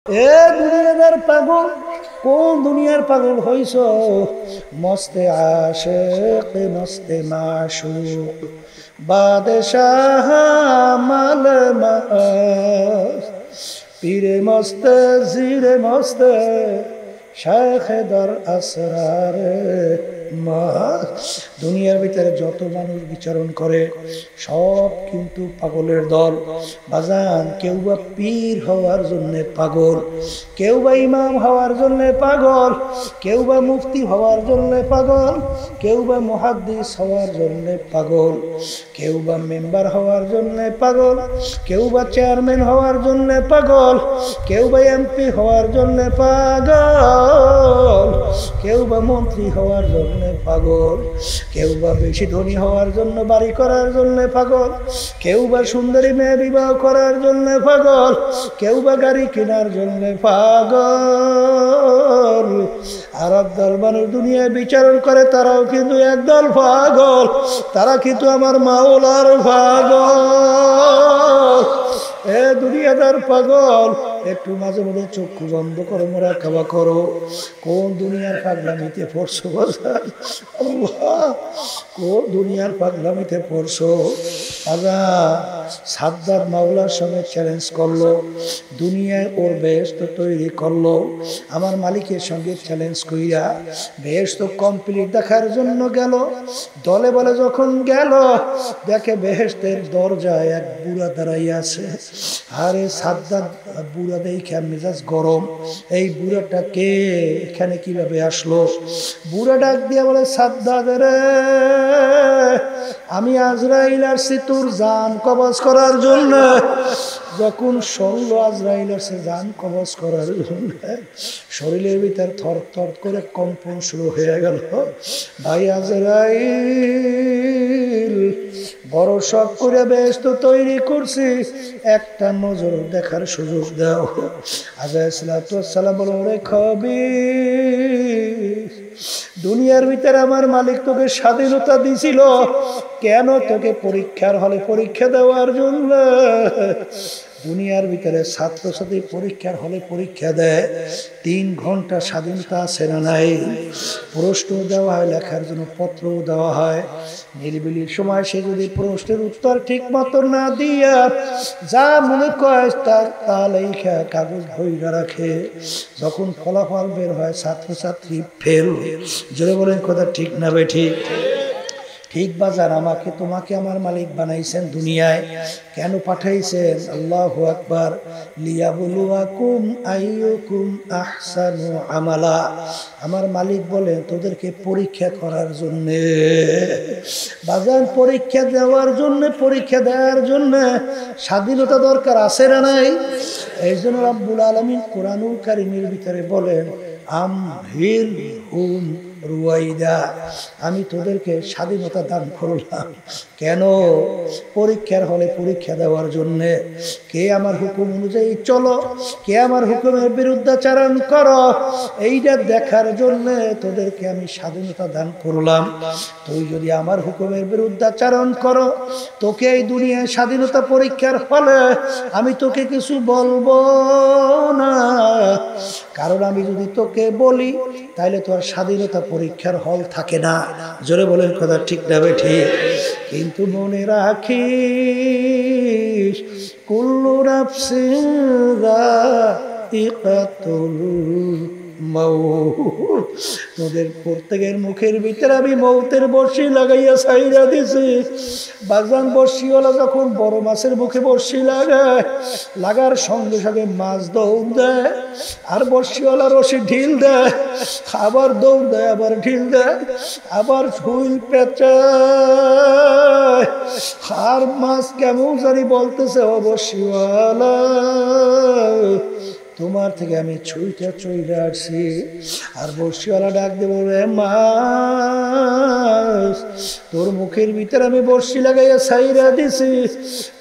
এ দুনিয়াদার পাগল, কোন দুনিয়ার পাগল হইছ? মস্তে আশিক মস্তে মাশুক বাদশাহ মাল পীরে মস্তে জিরে মস্তে শাইখ দর আসরার দুনিয়ার ভিতরে যত মানুষ বিচরণ করে সব কিন্তু পাগলের দল। বাজান, কেউ বা পীর হওয়ার জন্য পাগল, কেউ বা ইমাম হওয়ার জন্য পাগল, কেউ বা মুফতি হওয়ার জন্য পাগল, কেউ বা মুহাদ্দিস হওয়ার জন্য পাগল, কেউ বা মেম্বার হওয়ার জন্য পাগল, কেউ বা চেয়ারম্যান হওয়ার জন্য পাগল, কেউ বা এমপি হওয়ার জন্য পাগল, কেউ বা মন্ত্রী হওয়ার জন্য পাগল, কেউ বা বেশি ধনী হওয়ার জন্য বাড়ি করার জন্য পাগল, কেউ বা সুন্দরী মেয়ে বিবাহ করার জন্য পাগল, কেউ বা গাড়ি কেনার জন্য পাগল। আর একদল মানুষ দুনিয়ায় বিচারণ করে, তারাও কিন্তু একদল পাগল, তারা কিন্তু আমার মাওলার পাগল। এ দুনিয়াদার পাগল, একটু মাঝে মাঝে চক্ষু বন্ধ করো, মোরাকাবা করো, কোন দুনিয়ার পাগলামিতে পড়ছো? কোন দুনিয়ার পাগলামিতে পড়ছো? সাদ্দাত মাওলার সঙ্গে চ্যালেঞ্জ করলো, দুনিয়ায় ওর বেহেশত তৈরি করলো, আমার মালিকের সঙ্গে চ্যালেঞ্জ কইরা বেহেশত কমপ্লিট দেখার জন্য গেল। দলে বলে যখন গেল, দেখে বেহেশতের দরজায় এক বুড়া দাঁড়াই আছে। আরে সাদ্দাত বুড়া দেখে মেজাজ গরম, এই বুড়াটা কে, এখানে কিভাবে আসলো? বুড়া ডাক দিয়ে বলে, সাদ্দাত রে, আমি আজরাইল আসছি তোর জান কবজ করার জন্য। যখন শুনলো আজরাইল আসছে জান কবজ করার জন্য, শরীরের ভিতর থর থর করে কম্পন শুরু হয়ে গেল। ভাই আজরাইল, বড় শখ করে বেহেশত তৈরি করছি, একটা নজর দেখার সুযোগ দাও। আজরাইল সালাম বলো, রে খবীর, দুনিয়ার ভিতরে আমার মালিক তোকে স্বাধীনতা দিছিল, কেন তোকে পরীক্ষার হলে পরীক্ষা দেওয়ার জন্য। দুনিয়ার ভিতরে ছাত্রছাত্রী পরীক্ষার হলে পরীক্ষা দেয়, 3 ঘন্টা স্বাধীনতা আছে না নাই? প্রশ্ন দেওয়া হয়, লেখার জন্য পত্রও দেওয়া হয়। নিরিবিলির সময় সে যদি প্রশ্নের উত্তর ঠিক মতো না দিয়া যা মনে করে তাহলে কাগজ ভইরা রাখে। যখন ফলাফল বের হয় ছাত্রছাত্রী ফেল। জোরে বলেন কথা ঠিক না বে ঠিক? ঠিক বাজার, আমাকে তোমাকে আমার মালিক বানাইছেন দুনিয়ায়, কেন পাঠাইছেন? আল্লাহু আকবার। লিয়াবলুয়াকুম আইয়ুকুম আহসানু আমালা। আমার মালিক বলেন তোদেরকে পরীক্ষা করার জন্য। বাজার, পরীক্ষা দেওয়ার জন্য, পরীক্ষা দেওয়ার জন্য স্বাধীনতা দরকার আছে না নাই? এই জন্য রাব্বুল আলামিন কোরআনুল কারীমের ভিতরে বলেন, আমহিলহুম রুয়াইদা, আমি তোদেরকে স্বাধীনতা দান করলাম। কেন? পরীক্ষার হলে পরীক্ষা দেওয়ার জন্য। কে আমার হুকুম অনুযায়ী চলো, কে আমার হুকুমের বিরুদ্ধাচারণ করো, এইটা দেখার জন্য তোদেরকে আমি স্বাধীনতা দান করলাম। তুই যদি আমার হুকুমের বিরুদ্ধাচারণ করো, তোকে এই দুনিয়ায় স্বাধীনতা পরীক্ষার ফলে আমি তোকে কিছু বলবো না, কারণ আমি যদি তোকে বলি তাহলে তোর স্বাধীনতা পরীক্ষার হল থাকে না। জোরে বলেন কথা ঠিক না বে ঠিক? কিন্তু মনে রাখিস, কুল্লু নাফসিন যায়িকাতুল মাউত, তোদের প্রত্যেকের মুখের ভিতরে আমি মৌতের বর্ষি লাগাইয়া ছাইরা দিছি। বাজান, বর্ষিওয়ালা যখন বড় মাছের মুখে বর্ষি লাগায়, লাগার সঙ্গে সঙ্গে মাছ দৌড় দেয়, আর বর্ষিওয়ালা রশি ঢিল দেয়, আবার দৌড় দেয়, আবার ঢিল দেয়, আবার ঝুল পেঁচায়, আর মাছ কেমন জানি বলতেছে, ও বর্ষিওয়ালা, তোমার থেকে আমি ছুঁইটা চইলে আসছি। আর বর্ষিওয়ালা ডাক দেবো, রে মাছ, তোর মুখের ভিতরে আমি বর্ষি লাগাইয়া ছাইরা দিছি,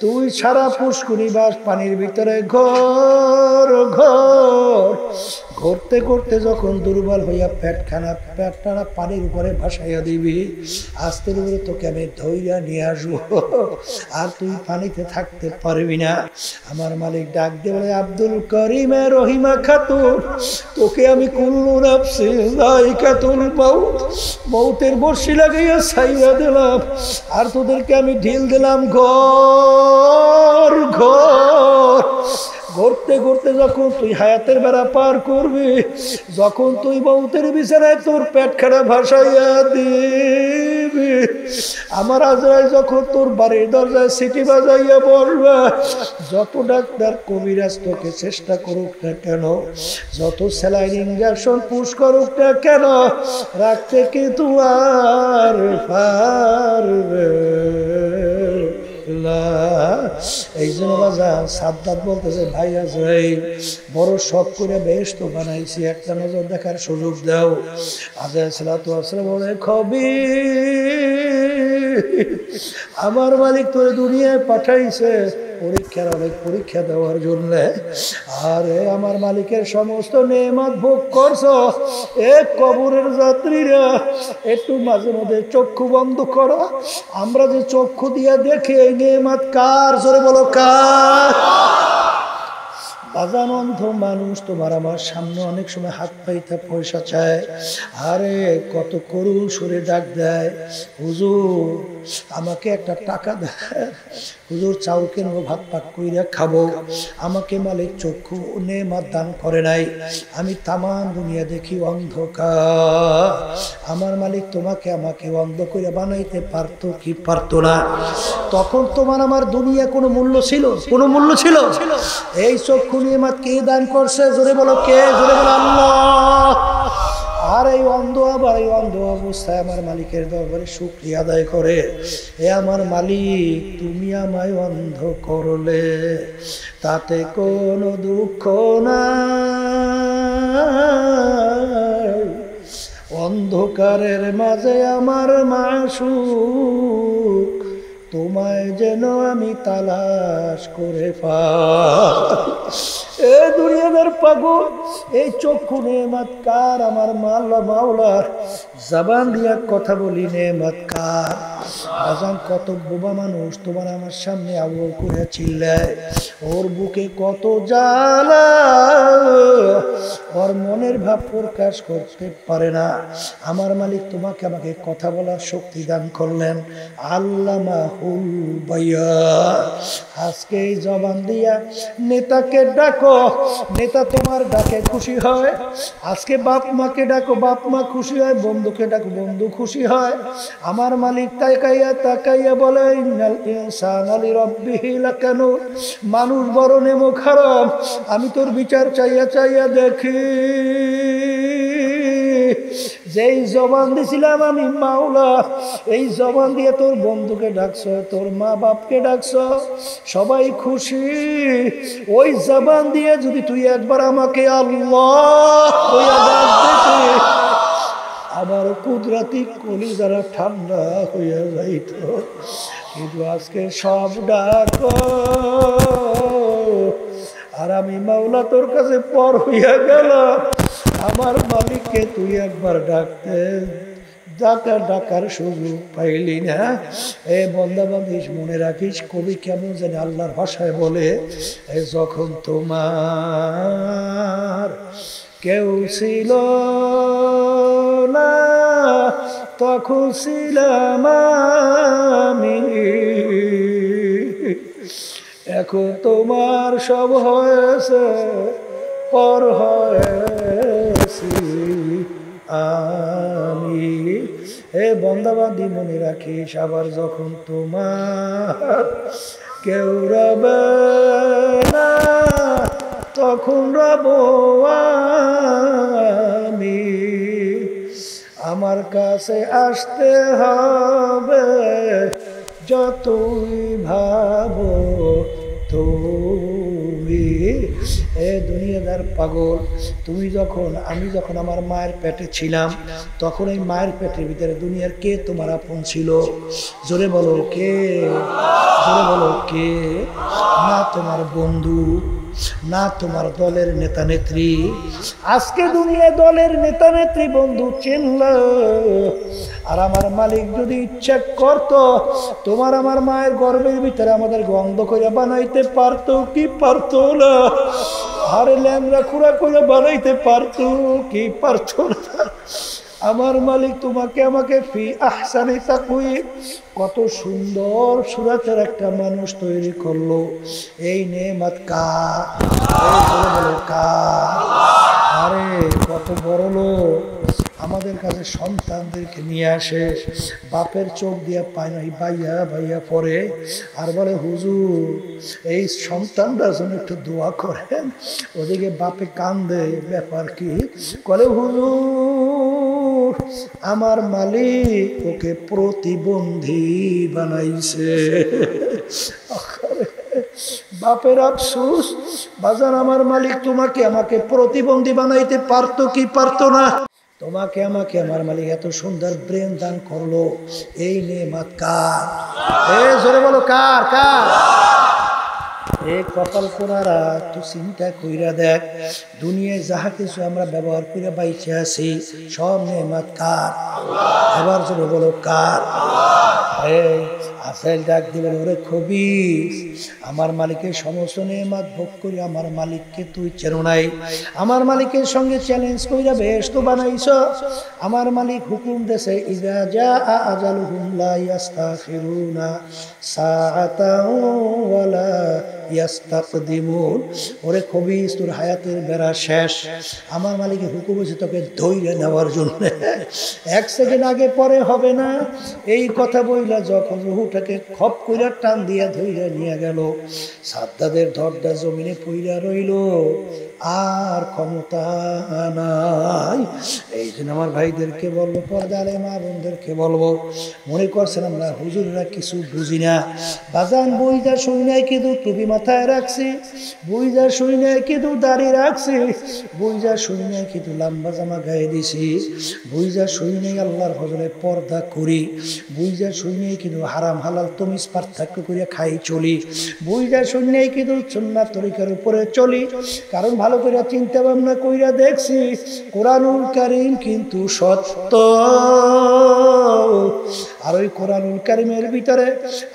তুই সারা পুষ্কুনি বাস পানির ভিতরে ঘর ঘর করতে করতে যখন দুর্বল হইয়া পেটখানা পানির উপরে ভাসাইয়া দিবি, আস্তের উপরে তোকে আমি ধইরা নিয়ে আসবো, আর তুই পানিতে থাকতে পারবি না। আমার মালিক ডাক দিয়ে বলে, আব্দুল করিমে রহিমা খাতুন, তোকে আমি কুল্লু নাফসিন যায়কাতুল মাউত, মৌতের বর্ষি লাগাইয়া ছাইয়া দিলাম, আর তোদেরকে আমি ঢিল দিলাম ঘর ঘর। ঘুরতে ঘুরতে যখন তুই হায়াতের বেড়া পার করবি, যখন তুই মৌতের বিছানায় তোর পেটখানা ভাসাইয়া দিবি, আমার আজরাইল যখন তোর বাড়ির দরজায় সিটি বাজাইয়া বলবে, যত ডাক্তার কবিরাজ তোকে চেষ্টা করুক না কেন, যত স্যালাইন ইঞ্জেকশন পুশ করুক না কেন, রাখতে কিন্তু আর পারবে। এই জন্য বাজার সাদ্দাত বলতেছে, ভাই আজরাইল বড় শখ করে বেহেশত বানাইছি, একটা নজর দেখার সুযোগ দাও। আজরাইল সালাতু ওয়াস সালাম বলে, খবি আমার মালিক তোরে দুনিয়ায় পাঠাইছে পরীক্ষার অনেক পরীক্ষা দেওয়ার জন্য। আরে আমার মালিকের সমস্ত নেয়ামত ভোগ করছো, এক কবরের যাত্রীরা একটু মাঝে মধ্যে চক্ষু বন্ধ করো, আমরা যে চক্ষু দিয়ে দেখি এই নেয়ামত কার, জোরে বলো কার? বাজান অন্ধ মানুষ তোমার আমার সামনে অনেক সময় হাত পাইতে পয়সা চায়, আরে কত করুণ সুরে ডাক দেয়, হুজুর আমাকে একটা টাকা দেয়, হুজুর চাউল কিনবো, ভাত পাক কইরা খাবো, আমাকে মালিক চক্ষু নেয়ামত দান করে নাই, আমি তামাম দুনিয়া দেখি অন্ধকার, আমার মালিক তোমাকে আমাকে অন্ধ করে বানাইতে পারতো কি পারতো না? তখন তোমার আমার দুনিয়া কোনো মূল্য ছিল? কোনো মূল্য ছিল? এই চক্ষু নিয়ামত কে দান করছে? জোরে বলো কে? জোরে বলো আল্লাহ। আর এই অন্ধ আবার এই অন্ধ অবস্থায় আমার মালিকের দরবারে শুকরিয়া আদায় করে, এ আমার মালিক তুমি আমায় অন্ধ করলে, তাতে কোনো দুঃখ নাই, অন্ধকারের মাঝে আমার মাশূক তোমায় যেন আমি তালাশ করে পাই। এ দুনিয়াদার পাগল, এই চক্ষু নেয়ামত কার? আমার মাওলার। জবান দিয়া কথা বলি নেয়ামত কার? আজান কত বোবা মানুষ তোমার আমার সামনে আউল করে চিল্লায়, ওর বুকে কত জ্বালা, ওর মনের ভাব প্রকাশ করতে পারে না। আমার মালিক তোমাকে আমাকে কথা বলার শক্তি দান করলেন, আল্লামাহুল বায়ান। আজকে এই জবান দিয়া নেতাকে ডাকো, নেতা তোমার ডাকে খুশি হয়। আজকে বাপ মাকে ডাকো, বাপ মা খুশি হয়। বন্ধুকে ডাকো, বন্ধু খুশি হয়। আমার মালিক তাকাইয়া তাকাইয়া বলে, ইন্নাল ইনসানা লিরাব্বিহি লাকানুত, মানুষ বড় নেমো খারাপ, আমি তোর বিচার চাইয়া চাইয়া দেখি। যেই জবান দিছিলাম আমি মাওলা, এই জবান দিয়ে তোর বন্ধুকে ডাকছ, তোর মা বাপকে ডাকছ, সবাই খুশি। ওই জবান দিয়ে যদি তুই একবার আমাকে আল্লাহ কইয়া ডাক দিতি, আমার কুদরতি কলিজারা ঠান্ডা হইয়া যাইত। কিন্তু আজকে সব ডাক আর আমি মাওলা তোর কাছে পর হইয়া গেল। আমার মালিককে তুই একবার ডাকার সুযোগ পাইলি না। এ বন্দা বান্দিস, মনে রাখিস কবি কেমন জানি আল্লাহর ভাষায় বলে, যখন তোমার কেউ ছিল না তখন ছিলাম আমি, এখন তোমার সব হয়েছে পর হয়েছি আমি। হে বন্দাবান্দি মনে রাখিস, আবার যখন তোমার কেউ রবে না তখন রব আমি। আমার কাছে আসতে হবে যতই ভাবো তুমি। এ দুনিয়াদার পাগল, আমি যখন আমার মায়ের পেটে ছিলাম, তখন এই মায়ের পেটের ভিতরে দুনিয়ার কে তোমার আপন ছিল? জোরে বলো কে? জোরে বলো কে? না তোমার বন্ধু, না তোমার দলের নেতা নেত্রী। আজকে দুনিয়া দলের নেতা নেত্রী বন্ধু চিনল, আর আমার মালিক যদি ইচ্ছা করত তোমার আমার মায়ের গর্ভের ভিতরে আমাদের গন্ধ করে বানাইতে পারতো কি পারতো না? আরে ল্যাংরা খুঁড়া করে বানাইতে পারতো কি পারতো না? আমার মালিক তোমাকে আমাকে ফি আহসানি তাকওয়িম কত সুন্দর সুরাতের একটা মানুষ তৈরি করলো। এই নেয়ামত কার? বলো কার? আরে কত বড় লোক আমাদের কাছে সন্তানদেরকে নিয়ে আসে, বাপের চোখ দিয়ে পায় না ভাইয়া ভাইয়া পরে, আর বলে হুজুর এই সন্তানটার জন্য একটু দোয়া করেন। ওদিকে বাপে কান্দে, ব্যাপার কি? বলে হুজুর আমার মালিক ওকে প্রতিবন্ধী বানাইছে। বাপের আফসোস, বাজার আমার মালিক তোমাকে আমাকে প্রতিবন্ধী বানাইতে পারতো কি পারতো না? তোমাকে আমাকে আমার মালিক এত সুন্দর ব্রেন দান করলো। এই নেয়ামত কার? জোরে বলো কার? কার? এই কপাল পোড়ারা তুই চিন্তা কইরা দেখ, দুনিয়ায় যাহা কিছু আমরা ব্যবহার করে বাইচে আছি সব নেয়ামত কার? আবার জোরে বলো কার? আসাইল ডাক দিবেন, ওরে খবিস আমার মালিকের সমস্ত নেয়ামত ভোগ করি আমার মালিককে তুই চেনো নাই। আমার মালিকের সঙ্গে চ্যালেঞ্জ কইরা বেহেশত বানাইছ। আমার মালিক হুকুম দেছে ইযা জাআ আজালুহুম লা ইস্তাখিরুনা সাআতান ওয়ালা ইস্তাকদিমুন। ওরে খবিস তোর হায়াতের বেড়া শেষ। আমার মালিকের হুকুম হয়েছে তোকে ধৈর্য নেওয়ার জন্য, এক সেকেন্ড আগে পরে হবে না। এই কথা বইলা যখন রুহুটাকে খপ কইরা টান দিয়া ধইরা নিয়ে গেল, সাদ্দাদের ধরটা জমিনে পইরা রইল, আর ক্ষমতা নাই। এই জন্য আমার ভাইদেরকে বলবো, পর্দারে মা বোনদেরকে বলবো, মনে করছেন আমরা হুজুররা কিছু বুঝি না। বাজান বইজা শুই নাই কিন্তু টুপি মাথায় রাখছি, বইজা শুই নাই কিন্তু দাড়ি রাখছি, বইজা শুই নাই কিন্তু লম্বা জামা গায়ে দিছি, বইজা শুই নাই আল্লাহর ফজলে পর্দা করি, বইজা শুই নাই কিন্তু হারাম হালাল তমিজ পার্থক্য করে খাই চলি, বইজা শুই নাই কিন্তু সুন্নাত তরিকার উপরে চলি। কারণ ভালো করে চিন্তা ভাবনা কইরা দেখছি কোরআনুল কারীম কিন্তু সত্য। আর ওই কোরআনুল কারীমের ভিতরে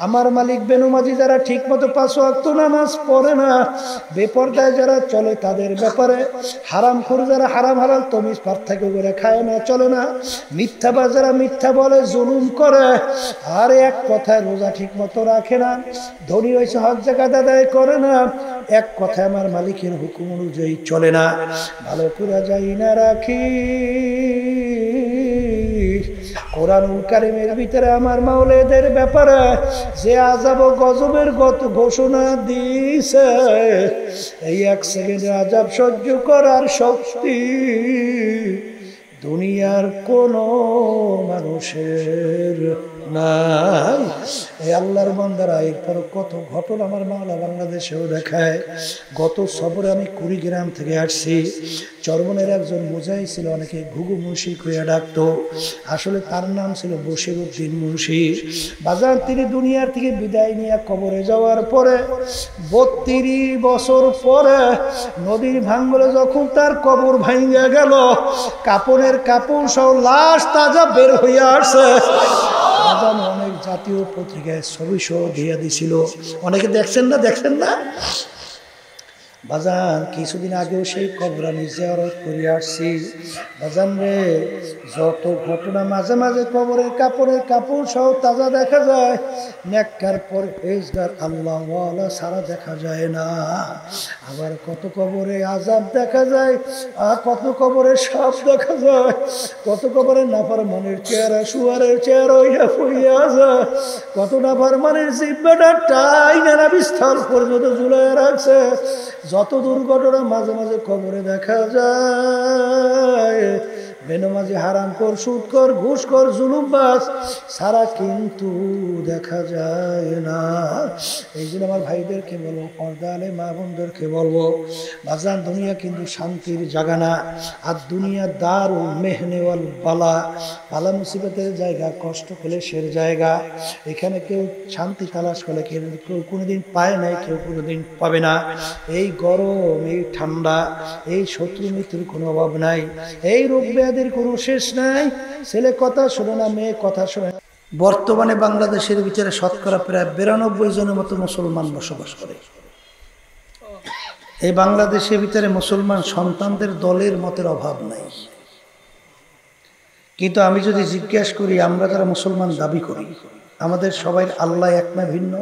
আমার মালিক বেনমাজি যারা ঠিক মতো 5 ওয়াক্ত নামাজ পড়ে না, বেপরদায় যারা চলে তাদের ব্যাপারে, হারামখোর যারা হারাম হালাল তমিজ পার্থক্য করে খায় না চলে না, মিথ্যাবাজ যারা মিথ্যা বলে জুলুম করে, আর এক কথায় রোজা ঠিক মতো রাখে না, ধনী হয়েছে হজ যাকাত আদায় করে না, এক কথায় আমার মালিকের হুকুম অনুযায়ী চলে না, ভালো করে যাই না রাখি। কোরআনুল কারীমের ভিতরে আমার মাওলাদের ব্যাপারে যে আযাব ও গজবের ঘোষণা দিয়েছে, এই এক সেকেন্ডে আযাব সহ্য করার শক্তি দুনিয়ার কোন মানুষের নাই। এই আল্লাহর বান্দারা এরপর কত ঘটনা আমার মাওলা বাংলাদেশেও দেখায়। গত সফরে আমি কুড়িগ্রাম থেকে আসছি, চরমনের একজন মুজাহিদ ছিল, অনেকে ঘুঘু মুন্সি কইয়া ডাকতো, আসলে তার নাম ছিল বশিরউদ্দিন মুন্সি। বাজার তিনি দুনিয়ার থেকে বিদায় নিয়ে কবরে যাওয়ার পরে 32 বছর পরে নদীর ভাঙ্গলে যখন তার কবর ভাঙ্গা গেল, কাপড়ের কাপড় সহ লাশ তাজা বের হইয়া আসছে। অনেক জাতীয় পত্রিকায় ছবি সহ দিয়ে দিছিল, অনেকে দেখছেন না? দেখছেন না? বাজান কিছুদিন আগেও সেই কবর আমি জিয়ারত করে আসছি। বাজান রে, যত ঘটনা মাঝে মাঝে কবরের কাপড়ের কাপড় সহ তাজা দেখা যায়, নেককার পরহেজগার আল্লাহওয়ালা সারা দেখা যায় না। আবার কত কবরে আযাব দেখা যায়, আর কত কবরে সাপ দেখা যায়, কত কবরে নাফরমানের চেহারা শুয়ারের চেহারা হইয়া ফুইয়া যায়, কত নাফরমানের জিহ্বাটা টাইনা বিস্তার পর্যন্ত ঝুলাইয়া রাখছে। যত দুর্ঘটনা মাঝে মাঝে কবরে দেখা যায়, বেনামাজি, হারামখোর, সুদখোর, ঘুষখোর, জুলুমবাজ সারা কিন্তু দেখা যায় না। এই জন্য আমার ভাইদেরকে বলবো, পর্দালে মা বোনদেরকে বলবো, বাজান দুনিয়া কিন্তু শান্তির জায়গা না। আর দুনিয়া দারুল মেহনে ওয়াল বালা, বালা মুসিবতের জায়গা, কষ্ট ক্লেশের জায়গা। এখানে কেউ শান্তি তালাশ করলে কেউ কোনোদিন পায় নাই, কেউ কোনোদিন পাবে না। এই গরম, এই ঠান্ডা, এই শত্রু মিত্রুর কোনো অভাব নাই, এই রোগ ব্যাধির কোনো শেষ নাই। ছেলে কথা শোনে না, মেয়ে কথা শোনে না। বর্তমানে বাংলাদেশের ভিতরে শতকরা প্রায় 92 জনের মতো মুসলমান বসবাস করে। এই বাংলাদেশের ভিতরে মুসলমান সন্তানদের দলের মতের অভাব নাই। কিন্তু আমি যদি জিজ্ঞেস করি, আমরা যারা মুসলমান দাবি করি, আমাদের সবাই আল্লাহ এক না ভিন্ন?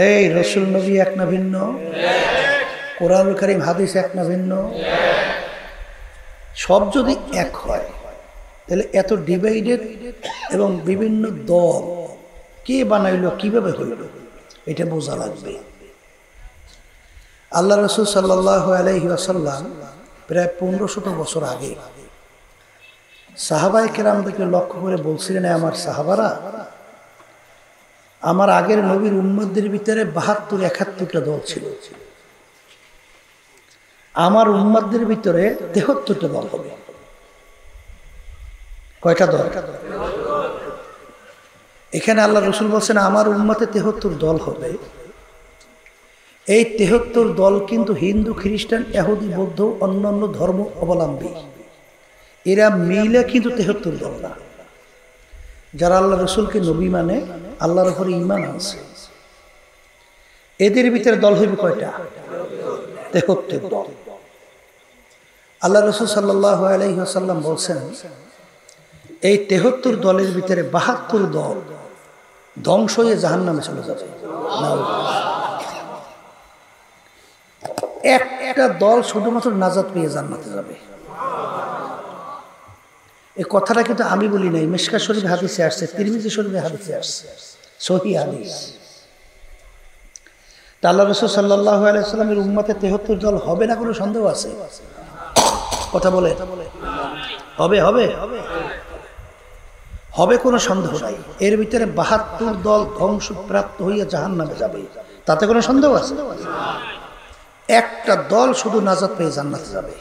এই রসুল নবী এক না ভিন্ন? কোরআনুল কারীম হাদিস এক না ভিন্ন? সব যদি এক হয় তাহলে এত ডিভাইডেড এবং বিভিন্ন দল কে বানাইলো, কিভাবে হইল, এটা বোঝা লাগবে। আল্লাহ রসুল সাল্লাল্লাহু আলাইহি ওয়াসাল্লাম প্রায় 1500 বছর আগে সাহাবায়ে কেরামদেরকে লক্ষ্য করে বলছিলেন, আমার সাহাবারা, আমার আগের নবীর উম্মতদের ভিতরে 72-71টা দল ছিল, আমার উম্মতদের ভিতরে 73টা দল হবে। কয়টা দল? এখানে আল্লাহ রসুল বলছেন আমার উম্মতে 73 দল হবে। এই 73 দল কিন্তু হিন্দু, খ্রিস্টান, ইহুদি, বৌদ্ধ, অন্যান্য ধর্ম অবলম্বী, এরা মিলে কিন্তু 73 দল না। যারা আল্লাহ রসুলকে নবী মানে, আল্লাহর উপরে ঈমান আনছে, এদের ভিতরে দল হইবে কয়টা? 73 দল। আল্লাহ রসুল সাল্লাল্লাহু আলাইহি ওয়াসাল্লাম বলছেন, এই 73 দলের ভিতরে 72 দল ধ্বংস হয়ে জাহান্নামে চলে যাবে। একটা দল শুধুমাত্র নাজাত পেয়ে জান্নাতে যাবে। এই কথাটা কিন্তু আমি বলি নাই, মিশকাত শরীফ হাদিসে আসছে, তিরমিজি শরীফে হাদিসে আসছে, সহিহ হাদিস। তা আল্লাহ রাসূল সাল্লাল্লাহু আলাইহি ওয়াসাল্লামের উম্মতে 73 দল হবে না কোনো সন্দেহ আছে? কথা বলে হবে, হবে হবে, কোনো সন্দেহ নাই। এর ভিতরে 72 দল ধ্বংসপ্রাপ্ত হইয়া জাহান্নামে যাবে, তাতে কোনো সন্দেহ আছে? একটা দল শুধু নাজাত পেয়ে জান্নাতে যাবে।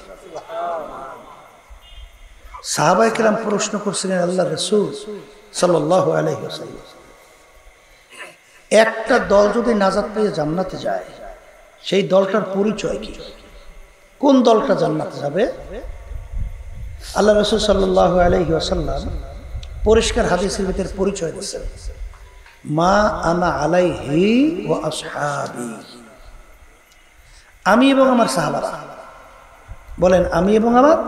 সাহাবায়ে কেরাম প্রশ্ন করছিলেন আল্লাহ রাসূল সাল্লাল্লাহু আলাইহি ওয়াসাল্লাম, একটা দল যদি নাজাত পেয়ে জান্নাতে যায়, সেই দলটার পরিচয় কি? কোন দলটা জান্নাতে যাবে? আল্লাহ রাসূল সাল্লাল্লাহু আলাইহি ওয়াসাল্লাম পরিষ্কার হাদিসের ভিতরে পরিচয় দিয়েছেন, মা আনা আলাইহি ওয়া আসহাবি, আমি এবং আমার সাহাবারা। বলেন, আমি এবং আমার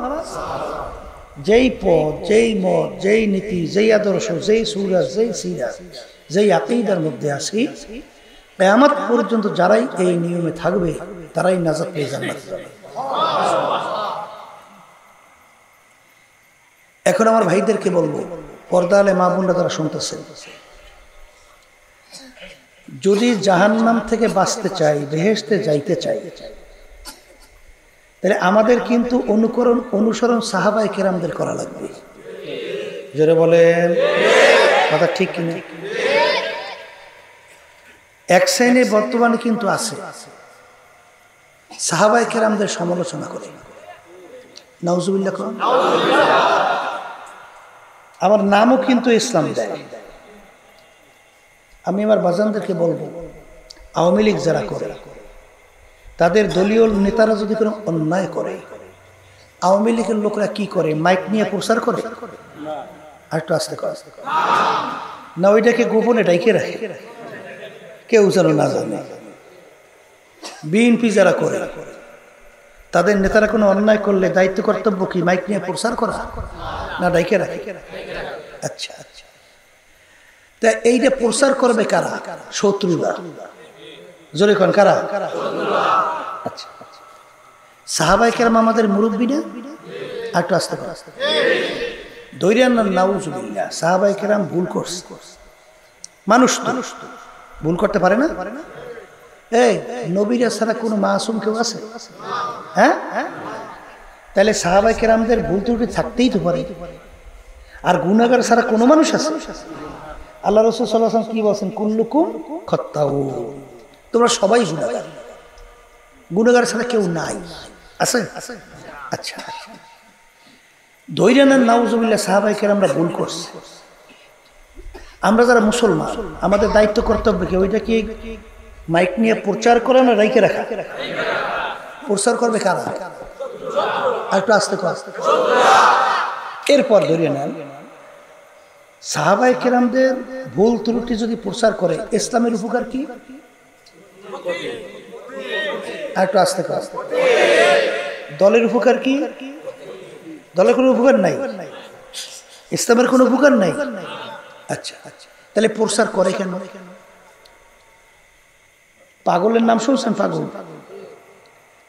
যেই পথ, যেই মত, যেই নীতি, যেই আদর্শ, যেই সুরাজ, যেই সিরাজ, যেই আকীদার মধ্যে আছি, কিয়ামত পর্যন্ত যারাই এই নিয়মে থাকবে তারাই নাজাত পেয়ে জান্নাতে যাবে। এখন আমার ভাইদেরকে বলবো, পর্দা আলে মা বোনরা যারা শুনতেছেন, যদি জাহান্নাম থেকে বাঁচতে চাই, বেহেশতে যাইতে চাই, তাহলে আমাদের কিন্তু অনুসরণ সাহাবায়ে কেরামদের করা লাগবে। জোরে বলেন, কথা ঠিক কিনা? এক শ্রেণী বর্তমানে কিন্তু আছে সাহাবায়ে কেরামদের সমালোচনা করে, নাউজুবিল্লাহ। আমার নামও কিন্তু ইসলাম দেয়। আমি আমার বাজানদেরকে বলবো, আওয়ামী লীগ যারা করে, তাদের দলীয় নেতারা যদি কোনো অন্যায় করে, আওয়ামী লীগের লোকরা কি করে? মাইক নিয়ে প্রচার করে, আর একটু আস্তে করে না, ওইটাকে গোপনে ডাইকে রাখে, কেউ যেন না জানে। বিএনপি যারা করে, তাদের নেতারা কোনো অন্যায় করলে দায়িত্ব কর্তব্য কি? মাইক নিয়ে প্রচার করা, না ডাইকে রাখে? আচ্ছা আচ্ছা, তা এইটা প্রচার করবে কারা? শত্রুরা। জোরে কোন কারা? আচ্ছা, সাহাবায়ে কেরাম আমাদের মুরব্বী না? আর একটু আস্তে করে দৈরিয়ান না, নাউজুবিল্লাহ। সাহাবায়ে কেরাম ভুল করছে, মানুষ তো ভুল করতে পারে না। এই নবীরা ছাড়া কোনো মাসুম কেউ আছে? হ্যাঁ, তাহলে সাহাবাই কেরামদের ভুল ত্রুটি থাকতেই তো পারে, আর গুনাহগার ছাড়া কোনো মানুষ আছে? আল্লাহ রাসূল সাল্লাল্লাহু আলাইহি ওয়াসাল্লাম কি বলেন? কুল্লুকুম খাত্তাউন, তোমরা সবাই গুনাহগার, গুনাহগার ছাড়া কেউ নাই, আছে? আচ্ছা, ধৈর্য নেন, নাউজুবিল্লাহ, সাহাবাই কেরামরা ভুল করছে। আমরা যারা মুসলমান, আমাদের দায়িত্ব কর্তব্য কি ওইটা কি মাইক নিয়ে প্রচার করে না রাইখে রাখা? প্রচার করবে কারা? আর একটু আস্তে আস্তে। এরপর ধরে নেন, সাহাবায়ে কেরামদের ভুল ত্রুটি যদি প্রচার করে ইসলামের উপকার কি? আর একটু আস্তে আস্তে। দলের উপকার কি? দলের কোনো উপকার নাই, ইসলামের কোনো উপকার নাই। আচ্ছা, তাহলে প্রচার করে কেন? পাগলের নাম শুনছেন?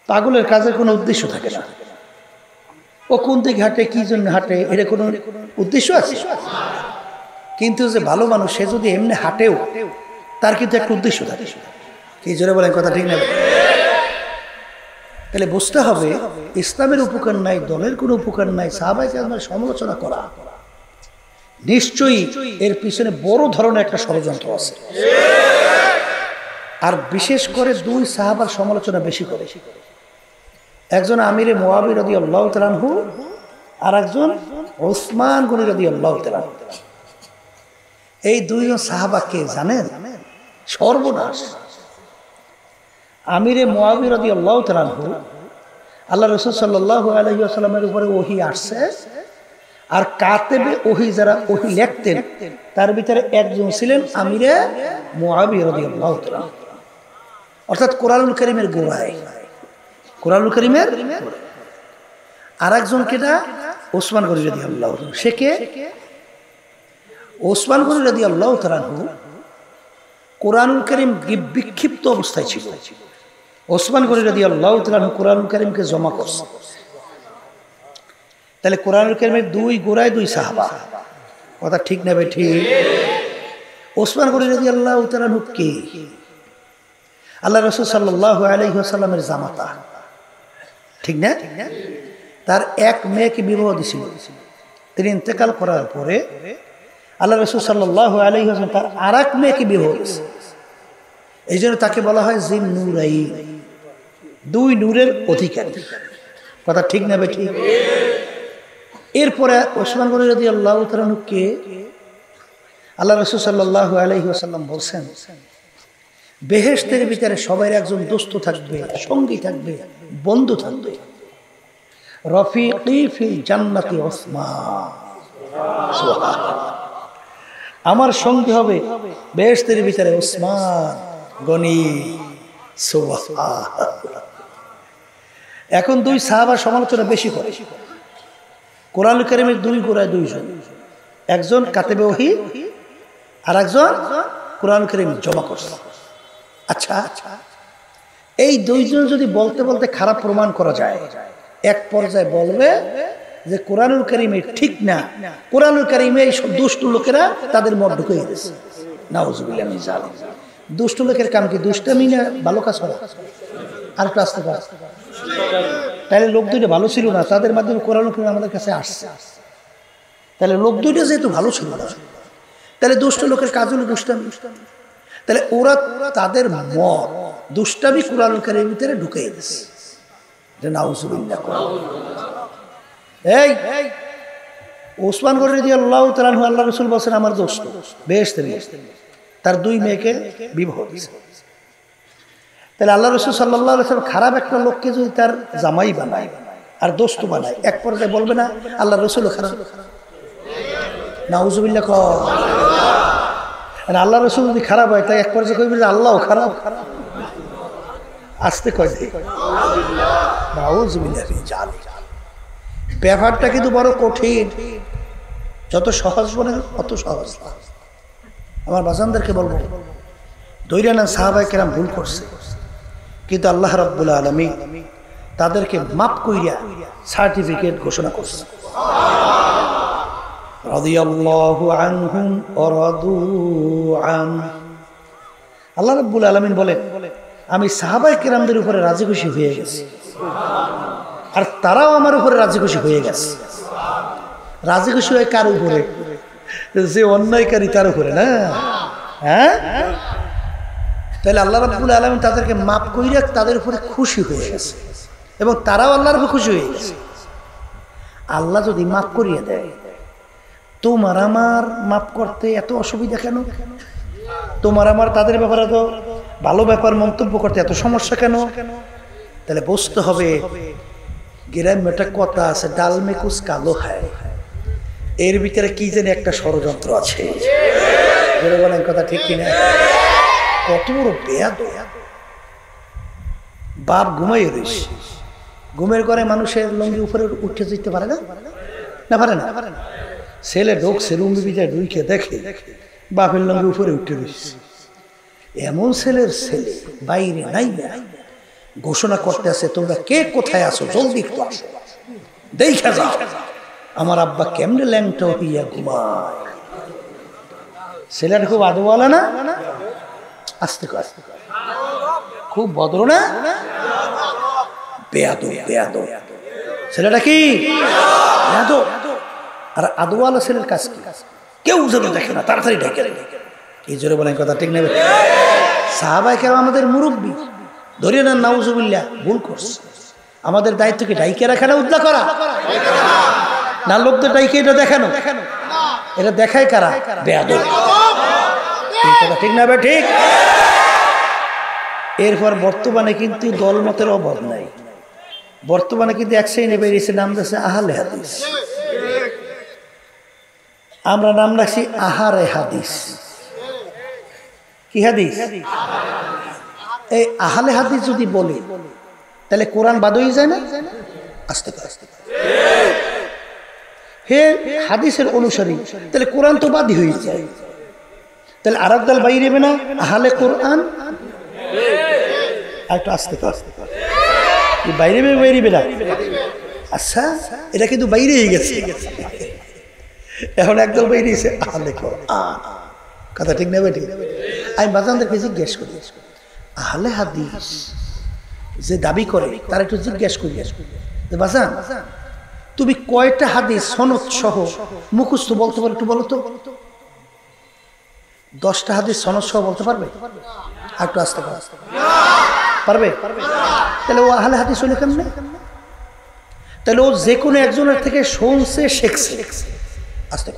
পাগলের কাজের কোনো উদ্দেশ্য থাকে না। ও কোন দিকে হাঁটে, কি জন্য হাঁটে, এটা কোনো উদ্দেশ্য আছে? কিন্তু যে ভালো মানুষ, সে যদি এমনি হাঁটেও তার কিন্তু একটা উদ্দেশ্য থাকে। কি জোরে বলেন, কথা ঠিক না? তাহলে বুঝতে হবে ইসলামের উপকার নাই, দলের কোনো উপকার নাই, সাহাবায়ে কেরামের সমালোচনা করা নিশ্চয়ই এর পিছনে বড় ধরনের একটা ষড়যন্ত্র আছে। আর বিশেষ করে দুই সাহাবার সমালোচনা বেশি করে, একজন আমিরে মুআবিয়া রাদিয়াল্লাহু তাআলা আনহু, আর একজন উসমান গনি রাদিয়াল্লাহু তাআলা। এই দুইজন সাহাবা কে জানেন? সর্বনাশ। আমিরে মুআবিয়া রাদিয়াল্লাহু তাআলা আনহু, আল্লাহ রাসূল সাল্লাল্লাহু আলাইহি ওয়াসাল্লামের উপরে ওহী আসছে, আর কাতেবে ওহী যারা ওহী লিখতেন তার ভিতরে একজন ছিলেন আমিরে মুআবিয়া রাদিয়াল্লাহু তাআলা, অর্থাৎ কোরআনুল কারীমের গোড়ায়, কোরআনুল কারীমের। আর একজন কেটা? ওসমান গনি রাদিয়াল্লাহু তাআলা। সে কে? ওসমান গনি রাদিয়াল্লাহু তাআলা কোরআনুল কারীম বিক্ষিপ্ত অবস্থায় ছিল। ওসমান গনি রাদিয়াল্লাহু তাআলা কোরআনুল কারীমকে জমা করছে। তাহলে কোরআনুল কারীমের দুই গোড়ায় দুই সাহাবা, কথা ঠিক না ভাই? ঠিক। ওসমান গনি রাদিয়াল্লাহু তাআলা কে? আল্লাহ রাসূল সাল্লাল্লাহু আলাইহি ওয়াসাল্লামের জামাতা, ঠিক না? তার এক মেয়েকে বিবাহ দিয়েছিল। তিনি ইন্তেকাল করার পরে আল্লাহ রাসূল সাল্লাল্লাহু আলাইহি ওয়াসাল্লাম তার আরেক মেয়েকে বিবাহ দিয়েছে। এই জন্য তাকে বলা হয় জিন নূরাইন, দুই নূরের অধিকারী, কথা ঠিক না ভাই? ঠিক। এরপরে ওসমান গনি রাদিয়াল্লাহু তাআলা কে? আল্লাহ রাসূল সাল্লাল্লাহু আলাইহি ওয়াসাল্লাম বলেন, বেহেশতের ভিতরে সবার একজন দোস্ত থাকবে, সঙ্গী থাকবে, বন্ধু থাকবে। রফিকি ফিল জান্নাতি ওসমান, আমার সঙ্গী হবে বেহেশতের ভিতরে ওসমান গনি। সুবহানাল্লাহ। এখন দুই সাহাবার সমালোচনা বেশি করে। কোরআনুল কারীমের দুই গোড়ায় দুইজন, একজন কাতেবে ওহী আর একজন কোরআনুল কারীম জমা করছে। আচ্ছা, এই দুইজন যদি বলতে বলতে খারাপ প্রমাণ করা যায়, এক পর্যায়ে বলবে যে কোরআনুল কারীমে ঠিক না, কোরআনুল কারীমে এই সব দুষ্ট লোকেরা তাদের মত ঢুকিয়ে দিয়েছে। নাউজুবিল্লাহ মিন যালিক। দুষ্ট লোকের কাম কি? দুষ্টামি না ভালো কাজ করা? আর একটু আসতে পারে। তাহলে লোক দুইটা ভালো ছিল না, তাদের মাধ্যমে কোরআনুল কারীম আমাদের কাছে আসছে। তাহলে লোক দুইটা যেহেতু ভালো ছিল না, তাহলে দুষ্ট লোকের কাজ হলো দুষ্টামি। তাহলে ওরা তাদের মত দুষ্টামি কোরআনুল কারীমের ভিতরে ঢুকিয়ে দিয়েছে। নাউজুবিল্লাহ। এই ওসমান গনি রাদিয়াল্লাহু তাআলা আনহু, আল্লাহ রাসূল বলেন আমার দোস্ত, বেহেশতের, তার দুই মেয়েকে বিবাহ দিয়েছে। তাহলে আল্লাহ রাসূল সাল্লাল্লাহু আলাইহি ওয়াসাল্লাম খারাপ একটা লোককে যদি তার জামাই বানায় আর দোস্ত বানায়, এক পর্যায়ে বলবে না আল্লাহ রাসূলও খারাপ? নাউজুবিল্লাহ। আল্লাহ রাসূল যদি খারাপ হয়, তাই এক পর্যায়ে কইবে যে আল্লাহও খারাপ? আসতে কয় নাউজুবিল্লাহ। ব্যাপারটা কিন্তু বড় কঠিন, যত সহজ বলে অত সহজ। আমার বাজানদেরকে বলবো, ধৈর্য নেন, সাহাবায়ে কেরাম ভুল করছে, কিন্তু আল্লাহ রাব্বুল আলামিন তাদেরকে মাফ কইরা সার্টিফিকেট ঘোষণা করছে। রাদিয়াল্লাহু আনহুম ওয়া রাদু আন। আল্লাহ রাব্বুল আলামিন বলেন, আমি সাহাবায়ে কেরামদের উপরে রাজি খুশি হয়ে গেছি। আর তারাও আমার উপরে রাজি খুশি হয়ে গেছে। রাজি খুশি হয়ে কার উপরে? যে অন্যায়কারী তার উপরে না। হ্যাঁ, তাহলে আল্লাহ রাব্বুল আলামিন তাদেরকে মাফ কইরা তাদের উপরে খুশি হয়ে গেছে এবং তারাও আল্লাহর উপরে খুশি হয়ে গেছে। আল্লাহ যদি মাফ করিয়ে দেয়, তোমার আমার মাফ করতে এত অসুবিধা কেন? তোমার আমার তাদের ব্যাপারে তো ভালো ব্যাপার মন্তব্য করতে এত সমস্যা কেন? তাহলে বুঝতে হবে গ্রামে একটা কথা আছে, ডাল মে কুছ কালো হয়, এর ভিতরে কি যেন একটা ষড়যন্ত্র আছে। বলেন কথা ঠিক কিনা? কত বড় বেয়াদব বাপ ঘুমাইয়ে রয়েছে, ঘুমের ঘরে মানুষের লঙ্গি উপরে উঠে যেতে পারে না? না পারে না? ছেলে ঢোকছে রুমে বিজায় ঢুকে দেখে বাপের লঙ্গি উপরে উঠে রয়েছে। এমন ছেলের ছেলে বাইরে নাই না, ঘোষণা করতে আছে, তোমরা কে কোথায় আসো, জলদি একটু আসো, দেখা যাও আমার আব্বা কেমনে ল্যাংটা হইয়া ঘুমায়। ছেলেটা খুব আদওয়ালা না? আস্তে আস্তে খুব ভদ্র না? বেয়াদব বেয়াদব ছেলেটা কি বেয়াদব। আর আদওয়ালা ছেলের কাজ কি? কেউ যেন দেখে না, তাড়াতাড়ি ঢেকে। এই জোরে বলেন কথা ঠিক নেবে? সাহাবায়ে কেরাম আমাদের মুরব্বী, ধরিয়ে নেন নাউজুবিল্লাহ, ভুল করছে। আমাদের দায়িত্ব কি ডাইকে রাখা না উদ্ধার করা? না লোকদের ডাইকে এটা দেখানো? এটা দেখায় কারা? বেয়াদব। ঠিক না? ঠিক। এরপর বর্তমানে কিন্তু দলমতের অভাব নাই। বর্তমানে কিন্তু এক শ্রেণী বেরিয়েছে, নাম দিয়েছে আহলে হাদিস। আমরা নাম রাখছি আহারে হাদিস। কি হাদিস? এই আহলে হাদিস যদি বলি তাহলে কোরআন বাদ হয়ে যায় না? আস্তে আস্তে হে হাদিসের অনুসারী, তাহলে কোরআন তো বাদই হয়ে যায়। তাহলে আর একদল বাইরে না আহলে কোরআন, একটু আস্তে আস্তে বাইরে বেরিয়ে না। আচ্ছা, এটা কিন্তু বাইরে গেছে। এখন একদল বেরিয়েছে আহলে কোরআন। কথা ঠিক নেবে? ঠিক। আমি বাজানদেরকে জিজ্ঞেস করি, আহলে হাদিস যে দাবি করে তার একটু জিজ্ঞেস করি, বাজান তুমি কয়টা হাদিস সনদ সহ মুখস্থ বলতে পারো? একটু বলো তো। 10টা হাদিস সনদ সহ বলতে পারবে? একটু আসতে পারবে? তাহলে ও আহলে হাদিস হইল কেমনে? তাহলে ও যে কোনো একজনের থেকে শুনছে শিখছে। আস্তে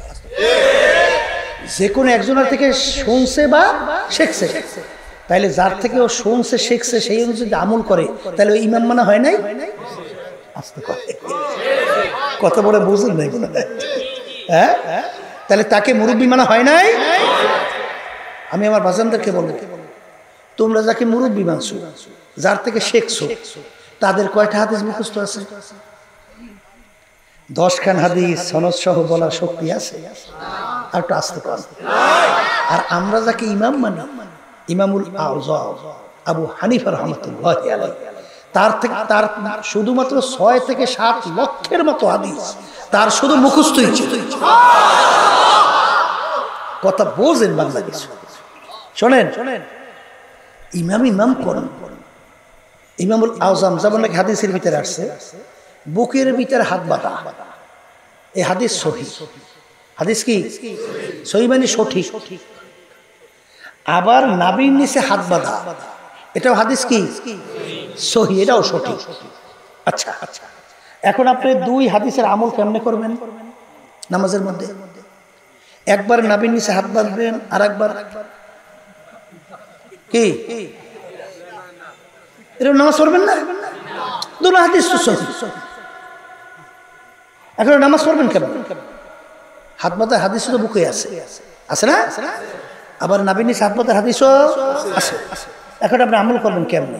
যে কোনো একজনের থেকে শুনছে বা শিখছে। তাইলে যার থেকে ও শুনছে শিখছে সেই অনুযায়ী আমল করে, তাহলে ওই ইমাম মানা হয় নাই? আস্তে কথা বলে বুঝুন নাই? হ্যাঁ, তাহলে তাকে মুরব্বী মানা হয় নাই? আমি আমার বাজানদেরকে বলবো, তোমরা যাকে মুরব্বী মানছো, যার থেকে শিখছো, তাদের কয়টা হাদিস মুখস্থ আছে? 10 খান হাদিস সনদ সহ বলার শক্তি আছে? আর একটু আসতে পারে। আর আমরা যাকে ইমাম মানি, ইমামুল আযম আবু হানিফা রাহমাতুল্লাহি আলাইহি, তার শুধুমাত্র 6 থেকে 7 লক্ষের মতো হাদিস তার শুধু মুখস্থই ছিল। কথা বোঝেন বাংলাদেশ? শোনেন, ইমাম করেন। ইমামুল আযম যেমন নাকি হাদিসের ভিতরে আসছে, বুকের ভিতরে হাত বাঁধা, এই হাদিস সহিহ। হাদিস কি সহিহ মানে সঠিক। আবার নাভির নিচে হাত বাঁধা, এটাও হাদিস কি সহিহ, এটাও সঠিক। আচ্ছা, এখন আপনি 2 হাদিসের আমল কেমনে করবেন নামাজের মধ্যে? একবার নাভির নিচে হাত বাঁধবেন, আর একবার কি এরকম নামাজ পড়বেন না? 2 হাদিস তো সহিহ। এখন নামাজ পড়বেন কেমন? হাত বাঁধা হাদিস তো বুকে আছে না? আবার নাভির নিচে হাত বাঁধার হাদিসও আছে। এখন আপনি আমল করবেন কেমন?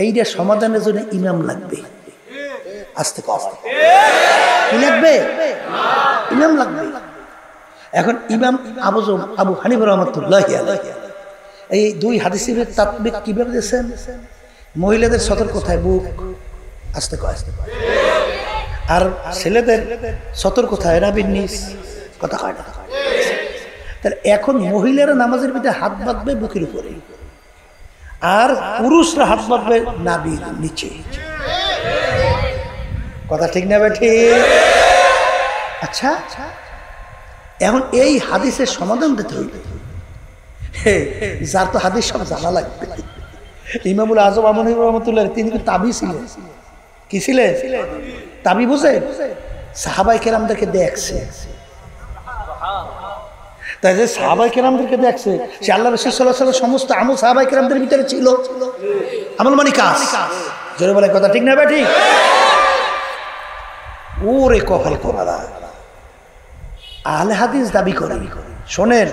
এইটা সমাধানের জন্য ইমাম লাগবে। আস্তে আস্তে কি লাগবে? ইমাম লাগবে। এখন ইমাম আবু হানিফা রাহমাতুল্লাহি আলাইহি এই 2 হাদিসের তাতবিক কিভাবে দিয়েছেন? মহিলাদের সতর্কতায় বুক আস্তে আস্তে, আর ছেলেদের সতর্কতায় নাভির নিচ, কথা হয় না। তাহলে এখন মহিলারা নামাজের ভিতরে হাত বাঁধবে বুকের উপরে, আর পুরুষরা হাত বাঁধবে নাভির নিচে। কথা ঠিক না বেঠি? আচ্ছা, এখন এই হাদিসের সমাধান দিতে হইবে যার তো হাদিস সব জানা লাগবে। ইমামুল আজম আমন রহমতুল্লাহ তিনি কিন্তু তাবি ছিলেন। কি ছিলেন? তাবি বুঝে সাহাবাই কেরামদেরকে দেখছে। তাই যে সাহাবাই কেরামদেরকে দেখছে, সে আল্লাহ রাসূল সাল্লাল্লাহু আলাইহি ওয়াসাল্লাম সমস্ত আমল সাহাবাই কেরামদের ভিতরে ছিল। আমল মানে কাজ। জোরে বলে কথা ঠিক না বেঠি? ওরে কপাল করা আহলে হাদিস দাবি করে। শোনেন,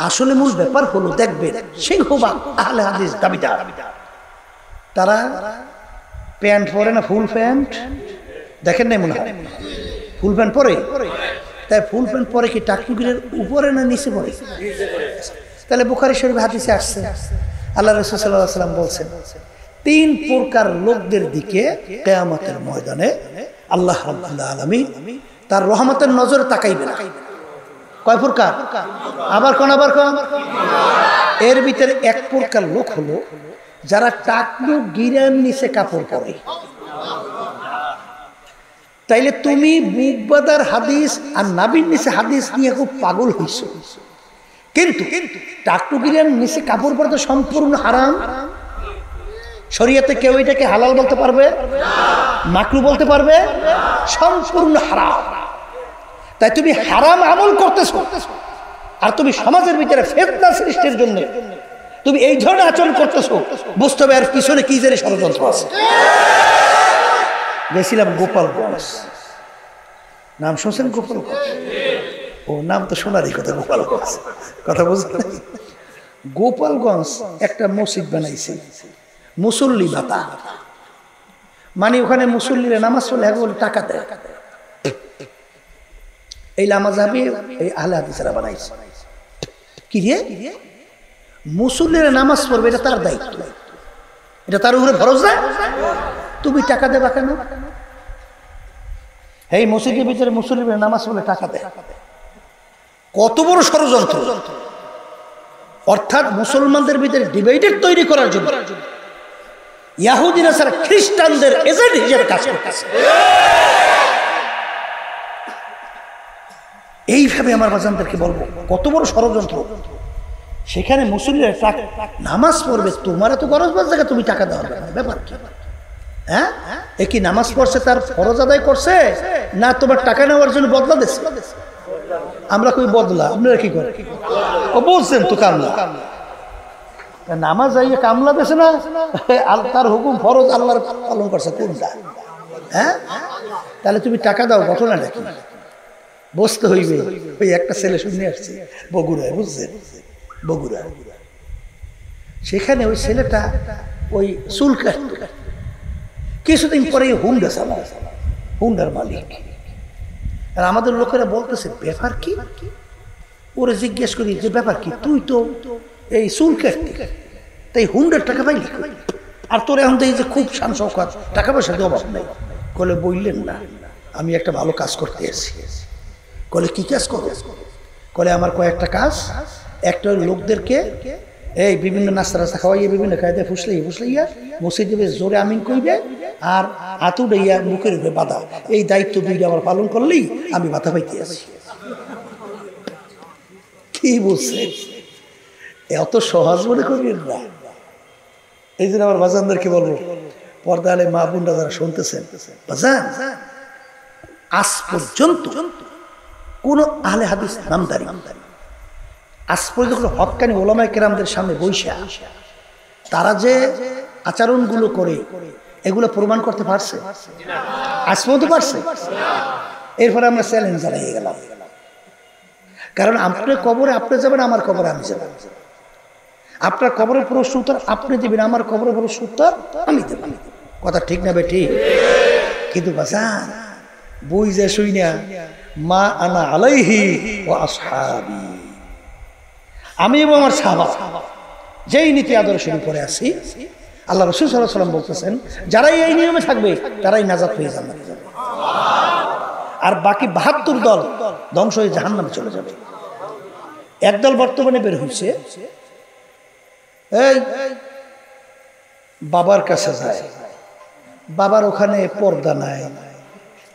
আসলে মূল ব্যাপার হলো, দেখবেন সিংহভাগ আহলে হাদিস দাবিদার তারা প্যান্ট পরে না, ফুল প্যান্ট দেখেন নাই মনে হয়? ফুল প্যান্ট পরে, তাই ফুল প্যান্ট পরে কি টাকটুকির উপরে না নিচে পরে? তাহলে বুখারী শরীফে হাদিসে আসছে আল্লাহ রাসূল সাল্লাল্লাহু আলাইহি ওয়াসাল্লাম বলছেন, 3 প্রকার লোকদের দিকে কিয়ামতের ময়দানে আল্লাহ রাব্বুল আলামিন তার রহমতের নজরে তাকাইবে না। কয় প্রকার? আবার কোন এর ভিতরে 1 প্রকার লোক হলো যারা টাকলু গিরার নিচে কাপড় পরে। তাইলে তুমি বুকবাদার হাদিস আর নাবির নিচে হাদিস নিয়ে খুব পাগল হইছো, কিন্তু টাকলু গিরার নিচে কাপড় পরা তো সম্পূর্ণ হারাম। শরীয়তে কেউ এটাকে হালাল বলতে পারবে? মাকরু বলতে পারবে? সম্পূর্ণ হারাম। তাই তুমি হারাম আমল করতেছো, আর তুমি সমাজের ভিতরে ফিতনা সৃষ্টির জন্য তুমি এই ধরনের আচরণ করতেছো, বুঝতে হবে এর পিছনে কি জানি ষড়যন্ত্র আছে। গেছিলাম গোপালগঞ্জ, নাম শুনছেন? গোপালগঞ্জ, ও নাম তো শোনারই কথা। গোপালগঞ্জ কথা বুঝলেন? গোপালগঞ্জ একটা মসজিদ বানাইছে মুসল্লি ভাতা, মানে ওখানে মুসল্লিরা নামাজ পড়লে বলে টাকা দেয়। এই লামাযাবি এই আহলে হাদিসরা বানাইছে কি রে, মুসল্লিরা নামাজ পড়বে এটা তার দায়িত্ব, এটা তার উপরে ফরজ না? তুমি টাকা দেবা কেন? এই মসজিদের ভিতরে মুসল্লিরা নামাজ পড়লে টাকা দেয়, কত বড় ষড়যন্ত্র! অর্থাৎ মুসলমানদের ভিতরে ডিভাইডেড তৈরি করার জন্য ইহুদি নাসারা খ্রিস্টানদের এজেন্ট হিসেবে কাজ করতেছে। এইভাবে আমার বাজানদেরকে বলবো কত বড় ষড়যন্ত্র। সেখানে মুসল্লিরা নামাজ পড়বে, তোমার তো গরজ বাজ জায়গা, তুমি টাকা দেওয়ার ব্যাপার কি? হ্যাঁ, এ কি নামাজ পড়ছে তার ফরজ আদায় করছে, না তোমার টাকা নেওয়ার জন্য বদলা দিচ্ছে? আমরা কই বদলা, আপনারা কি করেন? ও বলছেন তো কামলা, নামাজ যাইয়ে কামলা দেছে না, তার হুকুম ফরজ আল্লাহর পালন করছে কোনটা? হ্যাঁ, তাহলে তুমি টাকা দাও, ঘটনাটা কি? বসতে হইবে। ওই একটা ছেলে শুনে আসছে বগুড়ায়, বুঝছেন? বগুড়া, সেখানে ওই ছেলেটা ওই চুল কাটত, কিছুদিন পরে হুন্ডা চালায়, হুন্ডার মালিক। আর আমাদের লোকেরা বলতেছে ব্যাপার কি? ওরে জিজ্ঞেস করি যে ব্যাপার কি, তুই তো এই চুল কাটতি, তাই হুন্ডার টাকা পাইলি? আর তোর এখন তো এই যে খুব শান শওকত, টাকা পয়সা তো অভাব নেই। বলে বললেন না, আমি একটা ভালো কাজ করতে এসেছি। বলে কি কাজ করো? বলে আমার কয়েকটা কাজ। একটা লোকদেরকে এই বিভিন্ন নাস্তা রাস্তা খাওয়াইয়া বিভিন্ন কায়দায় ফুসলাইয়া মসজিদে জোরে আমিন কইবে, আর হাতু ডাইয়া মুখের উপরে বাধা। এই দায়িত্ব 2টা আমার পালন করলেই আমি বাধা পাইতে আছি। কি বলছে? এত সহজ মনে করিয়েন না। এই জন্য আমার বাজানদেরকে বলবো, পর্দা আলে মা বোনরা যারা শুনতেছেন, বাজান আজ পর্যন্ত কোন আহলে হাদিস নামদারি আজ পর্যন্ত হক্কানি ওলামায়ে কেরামদের সামনে বইসা তারা যে আচরণগুলো করে এগুলো প্রমাণ করতে পারছে? আজ পর্যন্ত পারছে? এরপরে আমরা চ্যালেঞ্জ জানিয়ে গেলাম, কারণ আপনার কবরে আপনি যাবেন, আমার কবরে আমি যাব। আপনার কবরের প্রশ্ন উত্তর আপনি দেবেন, আমার কবরের প্রশ্ন উত্তর আমি দেব। কথা ঠিক না বে? ঠিক। কিন্তু বাজান বই যে শুই না, মা আনা আলাইহি ওয়া আসহাবি, আমি এবং আমার সাহাবা যেই নীতি আদর্শের উপরে আছি, আল্লাহ রাসূল সাল্লাল্লাহু আলাইহি ওয়াসাল্লাম বলতেছেন যারাই এই নিয়মে থাকবে তারাই নাজাত পেয়ে জান্নাতে যাবে, আর বাকি 72 দল ধ্বংস হয়ে জাহান্নামে চলে যাবে। একদল বর্তমানে বের হয়েছে, এই বাবার কাছে যায়, বাবার ওখানে পর্দা নাই,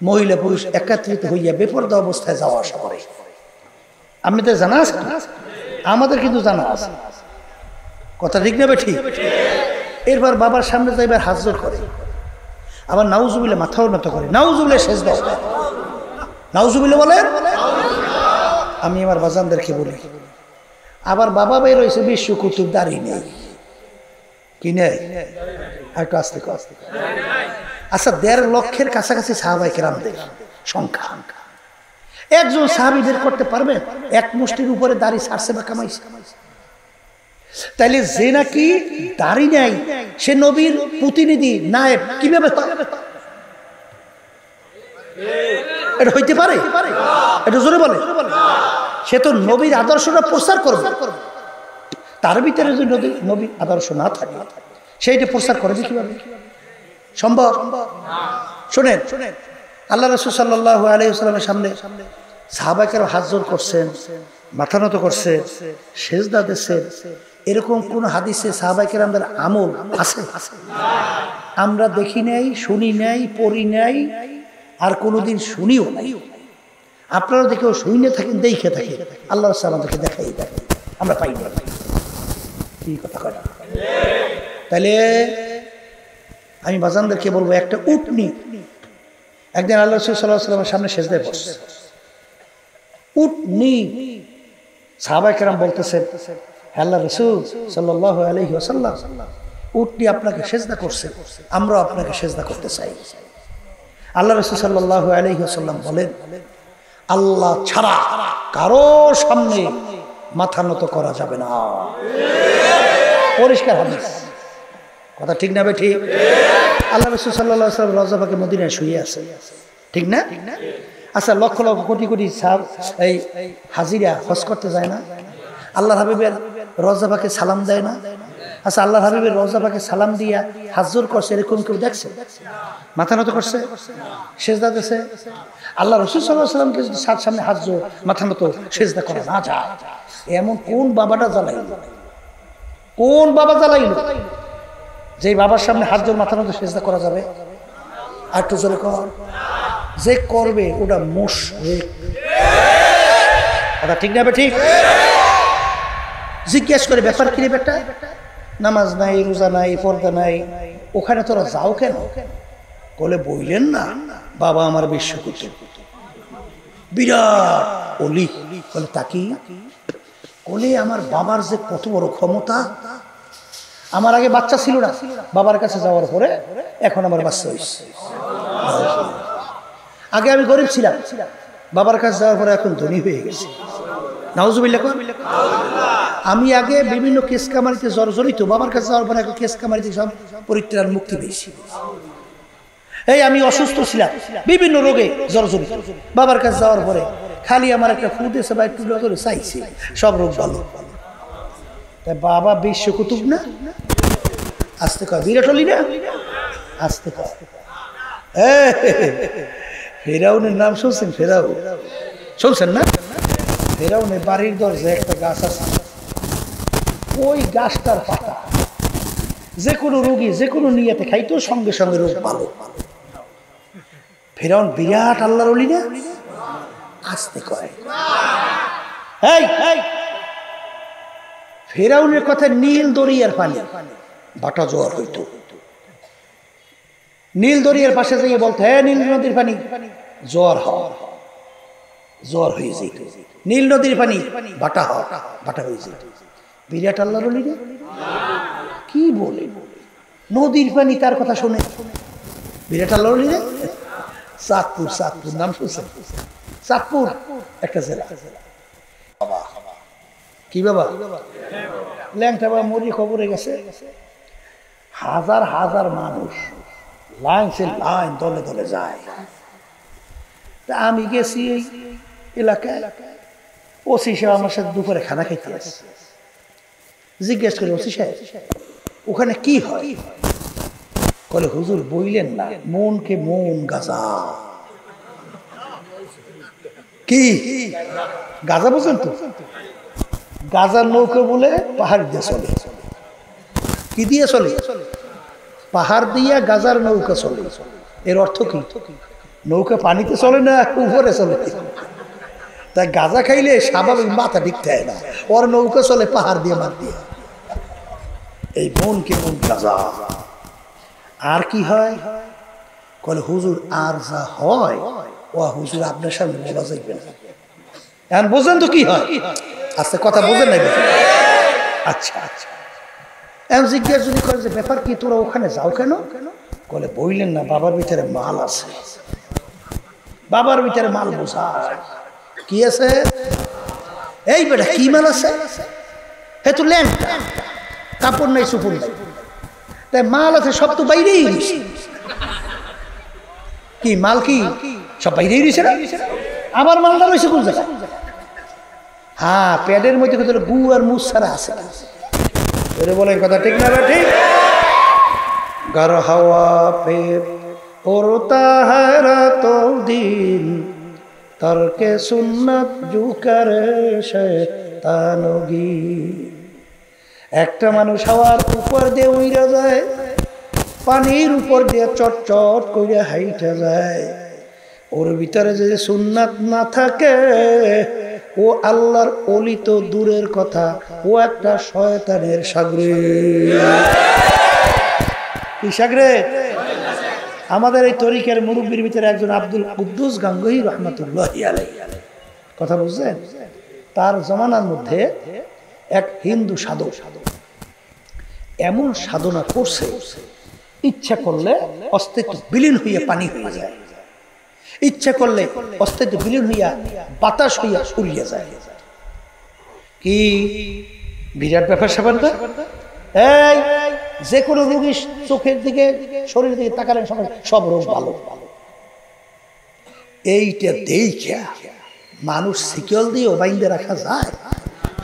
মহিলা পুরুষ একত্রিত হইয়া বেপর্দা অবস্থায় যাওয়া আসা করে। আপনাদের জানা আছে? আমাদের কিন্তু জানা আছে। কথা ঠিক নেবে ঠিক। এরপর বাবার সামনে যাইবার হাত জোর করে, আবার নাউজুবিল্লাহ মাথা উন্নত করে, নাউজুবিল্লাহ সেজদা করে। নাউজুবিল্লাহ বলেন। আমি আমার বাজানদেরকে বলি, আবার বাবা বের হয়েছে বিশ্ব কুতুব, দাঁড়িয়ে নেই, কি নেই, একটু আস্তে আস্তে। আচ্ছা, 1.5 লক্ষের কাছাকাছি সাহাবায়ে কেরামদের সংখ্যা, একজন সাহাবী বের করতে পারবে এক মুষ্টির উপরে দাড়ি ছাড়ছে বা কামাইছে? তাইলে যে নাকি দাড়ি নাই সে নবীর প্রতিনিধি, নায়েব, কিভাবে এটা হইতে পারে? এটা জোরে বলে। সে তো নবীর আদর্শটা প্রচার করবে, তার ভিতরে যদি নবীর আদর্শ না থাকে সেইটা প্রচার করবে কিভাবে? সম্ভব? শোনেন, আল্লাহ রাসূল সাল্লাল্লাহু আলাইহি ওয়াসাল্লামের সামনে সাহাবায়ে কেরাম হাত জোড় করছেন, মাথা নত করছে, সেজদা দিচ্ছেন, এরকম কোন হাদিসে সাহাবায়ে কেরামদের আমল আছে? আমরা দেখি নাই, শুনি নাই, পড়ি নাই, আর কোনোদিন শুনিও নাই। আপনারা দেখেও শুনে থাকেন, দেখে থাকেন, আল্লাহ রাসূল আমাদেরকে দেখাই দেয়, আমরা পাই না। কি কথা কয়? তাহলে আমি বাজানদেরকে বলবো, একটা উটনি একদিন আল্লাহ রাসূল সাল্লাল্লাহু আলাইহি ওয়াসাল্লামের সামনে সেজদায় বসছে। উটনি, সাহাবায়ে কেরাম বলতেছেন, আল্লাহ রাসূল সাল্লাল্লাহু আলাইহি ওয়াসাল্লাম, উটনি আপনাকে সেজদা করছে, আমরা আপনাকে সেজদা করতে চাই। আল্লাহ রাসূল সাল্লাল্লাহু আলাইহি ওয়াসাল্লাম বলেন, আল্লাহ ছাড়া কারো সামনে মাথা নত করা যাবে না। পরিষ্কার হাদিস, কথা ঠিক না? ঠিক। আল্লাহ রাসূল সাল্লাল্লাহু আলাইহি ওয়াসাল্লাম রওজা পাকে মদিনায় শুয়ে আছে, ঠিক না? আচ্ছা, লক্ষ লক্ষ কোটি কোটি এই হাজিরা হজ করতে যায় না? আল্লাহর হাবিবের রওজা পাকে সালাম দেয় না? আচ্ছা, আল্লাহর হাবিবের রওজা পাকে সালাম দিয়া হাত জোড় করছে, এরকম কেউ দেখছে? মাথা নত করছে, সেজদা দিয়েছে? আল্লাহ রাসূল সাল্লাল্লাহু আলাইহি ওয়াসাল্লামকে যদি সামনে হাত জোড়, মাথা নত, সেজদা করা না যায়, এমন কোন বাবাটা জ্বালাইল? কোন বাবা জ্বালাইল যে বাবার সামনে হাত জোড়, মাথা নত, সেজদা করা যাবে? আর একটু জোরে কর। যে করবে ওটা মুশরিক। কথা ঠিক না? ঠিক। জিজ্ঞেস করে, ব্যাপার কি রে বেটা, নামাজ নাই, রোজা নাই, পর্দা নাই, ওখানে তোরা যাও কেন? বলে, বইলেন না, বাবা আমার বিশ্বকুতুব, বিরাট ওলি। বলে, তাকি? বলে, আমার বাবার যে কত বড় ক্ষমতা, আমার আগে বাচ্চা ছিল না, বাবার কাছে যাওয়ার পরে এখন আমার বাচ্চা হয়েছে। আগে আমি গরিব ছিলাম, বাবার কাছে যাওয়ার পরে এখন ধনী হয়ে গেছি। নাউজুবিল্লাহ। আমি আগে বিভিন্ন কেস কামারিতে জর্জরিত, বাবার কাছে যাওয়ার পরে এখন কেস কামারিতে সব পরিত্রাণ, মুক্তি পেয়েছি। এই আমি অসুস্থ ছিলাম, বিভিন্ন রোগে জর্জরিত, বাবার কাছে যাওয়ার পরে খালি আমার একটা ফু দিয়েছে বা একটু চাইছি, সব রোগ ভালো। তাই বাবা বিশ্বকুতুব না? আসতে কয়, বিরাট ওলি না? আসতে কয়। ফেরাউনের নাম শুনছেন? ফেরাউন শুনছেন না? ফেরাউনের বাড়ির দরজায় একটা গাছ আছে, ওই গাছটার পাতা যে কোনো রোগী যে কোনো নিয়াতে খাইতো, সঙ্গে সঙ্গে রোগ ভালো। ফেরাউন বিরাট আল্লাহর ওলি না? আসতে কয়। ফেরাউনের কথা, নীল দরিয়ার পানি, বাটা জ্বর হইতো। নীল দরিয়ার পাশে যাইয়ে বলতো, হ্যাঁ নীল নদীর পানি, জ্বর হয়ে যেত। নীল নদীর পানি বাটা হয়ে যেত। বিরাট আল্লাহর ওলি না? কি বলে, নদীর পানি তার কথা শুনে বিরাট আল্লাহর ওলি না? চাঁদপুর নাম শুনছেন? চাঁদপুর একটা জেলা। কি বাবা, ল্যাংটা বাবা মরি খবরে গেছে, হাজার হাজার মানুষ লাইন দলে দলে যায়। তা আমি গেছি এই এলাকায়, ওসি সাহেব আমার সাথে দুপুরে খানা খাইতে আসে। জিজ্ঞেস করি, ওসি সাহেব ওখানে কি হয়? বলে, হুজুর বইলেন না, মনকে মন গাজা। কি গাজা বুঝেন তো? গাজার নৌকা বলে পাহাড় দিয়ে চলে। কি দিয়ে চলে? পাহাড় দিয়া গাজার নৌকা চলে, এর অর্থ কি? নৌকা পানিতে চলে না উপরে চলে। তাই গাজা খাইলে স্বাভাবিক মাথা ঢিকতে হয় না, ওর নৌকা চলে পাহাড় দিয়ে মার দিয়ে। এই মন কেমন গাজা। আর কি হয়? বলে হুজুর আর যা হয় ও হুজুর আপনার সামনে বলা যাইবে না। এখন বোঝেন তো কি হয়? আচ্ছা কথা বোঝেন নাই? আচ্ছা আচ্ছা। এখন জিজ্ঞাসা যদি করে যে ব্যাপার কি, তোরা ওখানে যাও কেন? বলে বইলেন না, বাবার ভিতরে মাল আছে, বাবার ভিতরে মাল বোঝা। কি আছে? এই বেটা কি মাল আছে? হে তো ল্যাংটা, কাপড় নাই সুপুর নাই, তাই মাল আছে সব তো বাইরেই গেছে। কি মাল? কি সব বাইরেই গেছে না? আমার মালটা রয়েছে কোন জায়গায়? হ্যাঁ, প্যাডের মধ্যে গু আর মুস ছাড়া আছে। বলেন কথা ঠিক না? ঠিক। ঘর হাওয়া পে পড়তা है रातों दिन তরকে সুন্নত জুকার শয়তানগি। একটা মানুষ হাওয়ার উপর দিয়ে উইরা যায়, পানির উপর দিয়ে চটচট করে হাইটা যায়। ওর ভিতরে যদি সুন্নাত না থাকে, ও আল্লাহর ওলি তো দূরের কথা, ও একটা শয়তানের সাগরেদ। কি সাগরেদ? আমাদের এই তরিকার মুরব্বীর ভিতরে একজন আব্দুল কুদ্দুস গাঙ্গুহি রহমাতুল্লাহি আলাইহি, কথা বুঝছেন? তার জমানার মধ্যে এক হিন্দু সাধক এমন সাধনা করছে, ইচ্ছা করলে অস্তিত্ব বিলীন হইয়া পানি হয়ে যায়, ইচ্ছা করলে অস্তিত্ব বিলীন হইয়া বাতাস হইয়া উড়িয়ে যায়। কি বিরাট ব্যাপার স্যাপার না? এই যে কোনো রোগী চোখের দিকে শরীরের দিকে তাকালেন সব রোগ ভালো। এইটা দেখা মানুষ শিকল দিয়ে বাইন্দে রাখা যায়?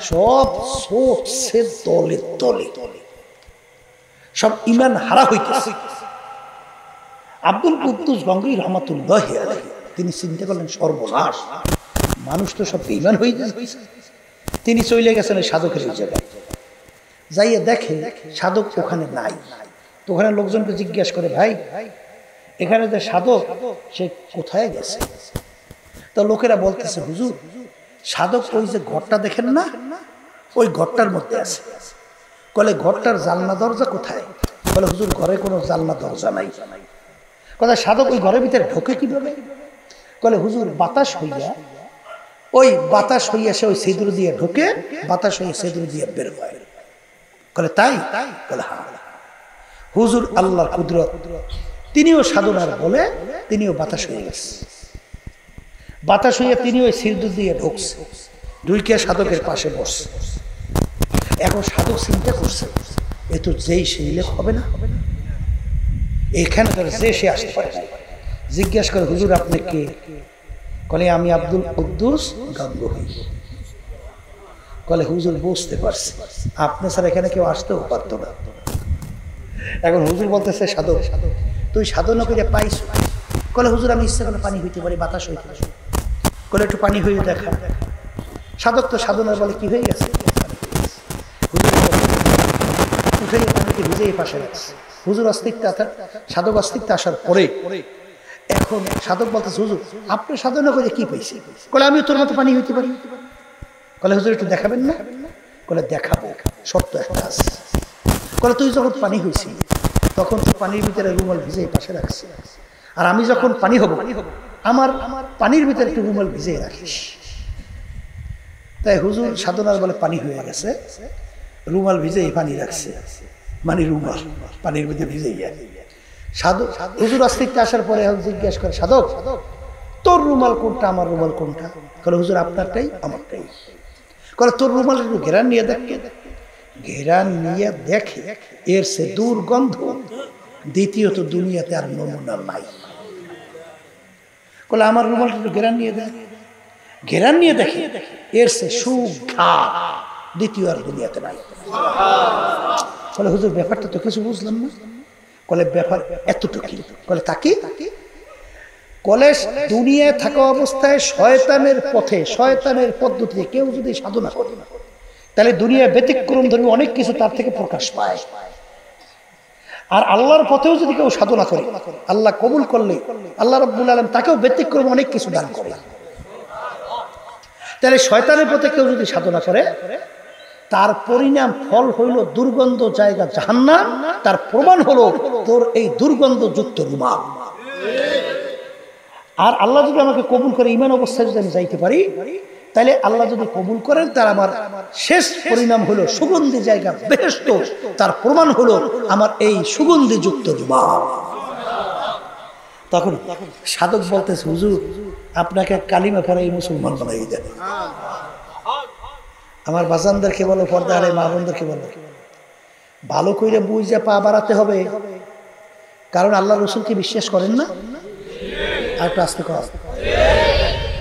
সব সোটছে দলে দলে, সব ইমান হারা হইতেছে। আব্দুল কুদ্দুস গাঙ্গুহি রহমাতুল্লাহি আলাইহি তিনি চিন্তা করলেন, সর্বনাশ, মানুষ তো সব বেঈমান হয়ে যাচ্ছে। তিনি চলে গেছেন সাধকের জায়গায়, যাইয়ে দেখে সাধক ওখানে নাই। তো ওখানে লোকজনকে জিজ্ঞাসা করে, ভাই এখানে যে সাধক সে কোথায় গেছে? তো লোকেরা বলতেছে, হুজুর সাধক ওই যে ঘরটা দেখেন না, ওই ঘরটার মধ্যে আছে। বলে ঘরটার জানলা দরজা কোথায়? বলে হুজুর ঘরে কোনো জানলা দরজা নাই। কথা সাধক ওই ঘরের ভিতরে ঢোকে কিভাবে? বলে হুজুর বাতাস হইয়া, ওই বাতাস হইয়া সে ওই সেদুর দিয়ে ঢোকে, বাতাস হইয়া সেদুর দিয়ে বের হয়। বলে তাই? বলে হ্যাঁ। হুজুর আল্লাহর কুদরত, তিনিও সাধনার বলে তিনিও বাতাস হয়ে গেছে। বাতাস হইয়া তিনি ওই সিরদুর দিয়ে ঢুকছে, ঢুকিয়া সাধকের পাশে বসছে। এখন সাধক চিন্তা করছে, এ তো যেই সেই লেখ হবে না, এখানে যে সে আসতে পারে না। জিজ্ঞাসা করে, হুজুর আপনি কে? বলে আমি আব্দুল কুদ্দুস গাঙ্গুহি। বলে হুজুর বুঝতে পারছি, আপনি স্যার এখানে কেউ আসতেও পারতো না। এখন হুজুর বলতেছে, সাধক তুই সাধনা করে পাইছ? বলে হুজুর আমি ইচ্ছা করলে পানি হইতে পারি, বাতাস হইতে পারি। বলে একটু পানি হয়ে দেখা। সাধক তো সাধনার বলে কি হয়ে গেছে? হুজুর উঠে পানিকে ভিজে পাশে রাখছে। হুজুর অস্তিত্ব, সাধক অস্তিত্ব আসার পরে এখন সাধক বলতেছে, হুজুর আপনি সাধনা করে কি পাইছে? বলে আমি তোর মতো পানি হইতে পারি। বলে হুজুর একটু দেখাবেন না? বলে দেখাবো, সত্য একটা আছে। বলে তুই যখন পানি হয়েছি তখন তুই পানির ভিতরে রুমাল ভিজে পাশে রাখছি, আর আমি যখন পানি হব আমার পানির ভিতরে একটু রুমাল ভিজে রাখিস। তাই হুজুর সাধনার বলে পানি হয়ে গেছে, রুমাল ভিজে পানি রাখছে, মানে রুমাল পানির মধ্যে ভিজে যায়। সাধক হুজুর অস্তিত্বে আসার পরে জিজ্ঞাসা করে, সাধক তোর রুমাল কোনটা, আমার রুমাল কোনটা? বলে হুজুর আপনারটাই আমারটাই। বলে তোর রুমাল একটু ঘেরান নিয়ে দেখে। ঘেরান নিয়ে দেখে এর সে দুর্গন্ধ দ্বিতীয়ত দুনিয়াতে আর নমুনা নাই। বলে আমার রুমালটা একটু ঘেরান নিয়ে দেখ। ঘেরান নিয়ে দেখে এর সে সুঘ্রাণ দ্বিতীয় আর দুনিয়াতে নাই। বলে হুজুর ব্যাপারটা তো কিছু বুঝলাম না। বলে ব্যাপার এতটুকু। বলে তাকে কলেজ দুনিয়ায় থাকা অবস্থায় শয়তানের পথে, শয়তানের পদ্ধতিতে কেউ যদি সাধনা করে তাহলে দুনিয়া ব্যতিক্রম ধর্মী অনেক কিছু তার থেকে প্রকাশ পায়। আর আল্লাহর পথেও যদি কেউ সাধনা করে, আল্লাহ কবুল করলে আল্লাহ রাব্বুল আলামিন তাকেও ব্যতিক্রম অনেক কিছু দান করে। তাহলে শয়তানের পথে কেউ যদি সাধনা করে, তার পরিণাম ফল হইল দুর্গন্ধ জায়গা জাহান্নাম, তার প্রমাণ হলো তোর এই দুর্গন্ধযুক্ত রুমাল। আর আল্লাহ যদি আমাকে কবুল করে ঈমান অবস্থায় যদি আমি যাইতে পারি, তাহলে আল্লাহ যদি কবুল করেন, তার আমার শেষ পরিণাম হলো সুগন্ধি জায়গা বেহেশত, তার প্রমাণ হলো আমার এই সুগন্ধিযুক্ত রুমাল। তখন সাধক বলতেছে, হুজুর আপনাকে কালিমা পড়াই মুসলমান বানাই দেন। আমার বাজানদেরকে বলো, পর্দা আলে মা বোনদেরকে বলো, ভালো করে বুঝে পা বাড়াতে হবে, কারণ আল্লাহ রসুলকে বিশ্বাস করেন না। আর একটু আস্তে কর,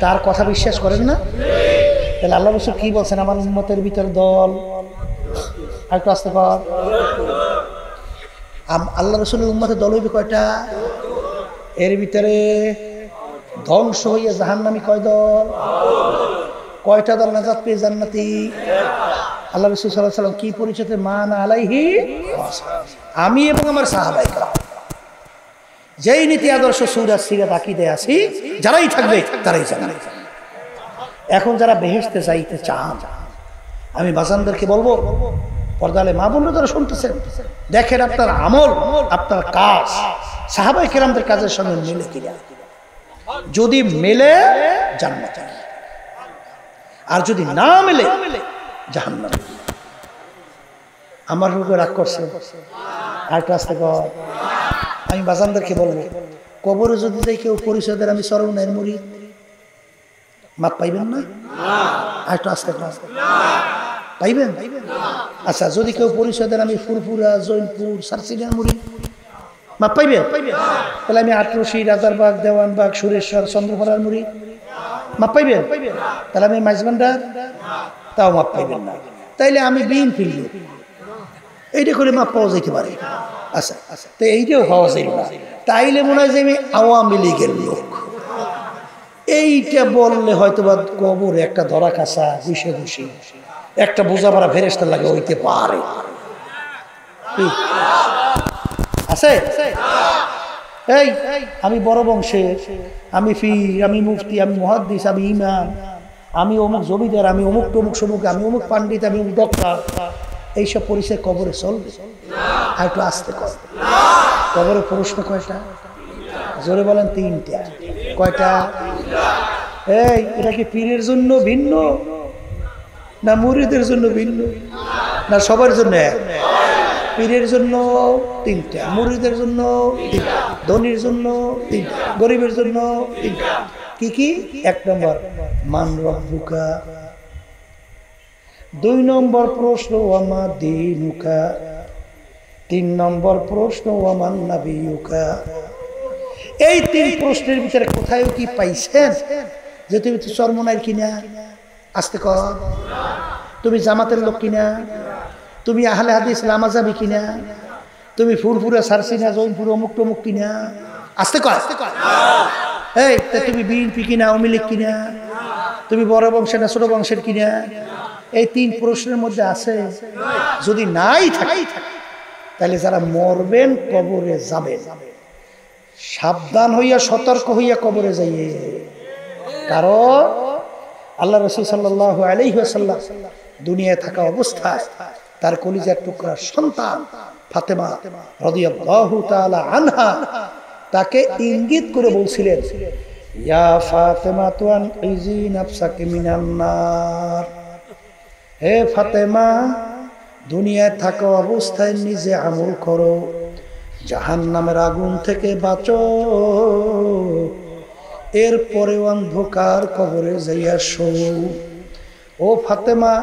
তার কথা বিশ্বাস করেন না। তাহলে আল্লাহ রসুল কি বলছেন, আমার উম্মতের ভিতর দল, আর একটু আস্তে কর, আল্লাহ রসুলের উম্মতের দল হইবে কয়টা? এর ভিতরে ধ্বংস হইয়া জাহান্নামী কয় দল? কয়টা দল নাজাত পেয়ে জান্নাতি? আল্লাহ রাসূল সাল্লাল্লাহু আলাইহি ওয়াসাল্লাম কি পরিচয়? মান আলাইহি, আমি এবং আমার সাহাবায়ে কেরাম যেই নীতি আদর্শ সূরা সিরাত আকীদায় আছি, যারাই থাকবে তারাই জান্নাত। এখন যারা বেহেশতে যাইতে চান, আমি বাজানদেরকে বলবো, পর্দালে মা বোনরা যারা শুনতেছেন, দেখেন আপনার আমল, আপনার কাজ সাহাবায়ে কেরামদের কাজের সঙ্গে মিলে কিনা। যদি মেলে জান্নাত, আর যদি না মেলে জাহান্নাম। আমার রূপে রাগ করছে, আর কাজটা কর। আমি বাজানদেরকে বলবো, কবরে যদি যাই কেউ পরিচয় দেন আমি সরৌনের মুরিদ, মাপ পাইবেন না? আর একটু আস্তে কর, পাইবেন? আচ্ছা, যদি কেউ পরিচয় দেন আমি ফুরফুরা, জৈনপুর, সারসিনার মুরিদ, মাপ পাইবেন? তাহলে আমি আটরশি, রাজারবাগ, দেওয়ানবাগ, সুরেশ্বর, চন্দ্রপাড়ার মুরিদ, মাপ পাইবেন? তাহলে আমি মাইজবান্ডার, তাও মাপ পাইবেন না। তাইলে আমি বিএনপির লোক, এইটা করে মাপ পাওয়া যেতে পারে। আচ্ছা, তো এইটাও পাওয়া যায় না, তাইলে মনে হয় যে আমি আওয়ামী লীগের লোক। এইটা বললে হয়তো বা কবর একটা ধরা কাঁচা ঘুষে ঘুষি একটা বোঝা পারা ফেরেশতা লাগে, হইতে পারে। আছে এই আমি বড় বংশের, আমি পীর, আমি মুফতি, আমি মুহাদ্দিস, আমি ইমাম, আমি অমুক জমিদার, আমি অমুক টমুক সমুক, আমি অমুক পান্ডিত, আমি অমুক ডক্টর, এইসব পরিচয় কবরে চলবে? আর একটু আসতে কর। কবরে প্রশ্ন কয়টা? জোরে বলেন। তিনটা। কয়টা? এই এটা কি পীরের জন্য ভিন্ন, না মুরিদের জন্য ভিন্ন, না সবার জন্য এক? পীরের জন্য তিনটা, মুরিদের জন্য তিনটা, ধনীর জন্য তিনটা, গরিবের জন্য তিনটা। কি কি? এক নম্বর মান রব্বুকা, দুই নম্বর প্রশ্ন ওয়ামা দীনুকা, তিন নম্বর প্রশ্ন ওয়ামান নাবিয়ুকা। এই তিন প্রশ্নের ভিতরে কোথায় কি পাইছেন যে তুমি চরমনাইর কিনা? আস্তে কর। তুমি জামাতের লোক কিনা? তুমি আহলে হাদিস লামাজাবি কিনা? তুমি ফুরফুরা, সারসিনা, জৈনপুর, অমুক টমুক কিনা? আস্তে কর। এই তুমি বিএনপি কিনা, আওয়ামী লীগ কিনা? তুমি বড় বংশের না ছোট বংশের কিনা? এই তিন প্রশ্নের মধ্যে আছে। যদি নাই থাকে, তাহলে যারা মরবেন কবরে যাবেন, সাবধান হইয়া সতর্ক হইয়া কবরে যাইয়ে। কারণ আল্লাহ রাসূল সাল্লাল্লাহু আলাইহি ওয়াসাল্লাম দুনিয়ায় থাকা অবস্থায় তার কলিজার টুকরা সন্তান ফাতেমা রাদিয়াল্লাহু তাআলা আনহা তাকে ইঙ্গিত করে বলছিলেন, ইয়া ফাতেমা তুন ইজি নাফসাকি মিনান নার, হে ফাতেমা দুনিয়ায় থাকা অবস্থায় নিজে আমল করো, জাহান্নামের আগুন থেকে বাঁচো, এরপরে অন্ধকার কবরে যাইয়া শো। ও ফাতেমা,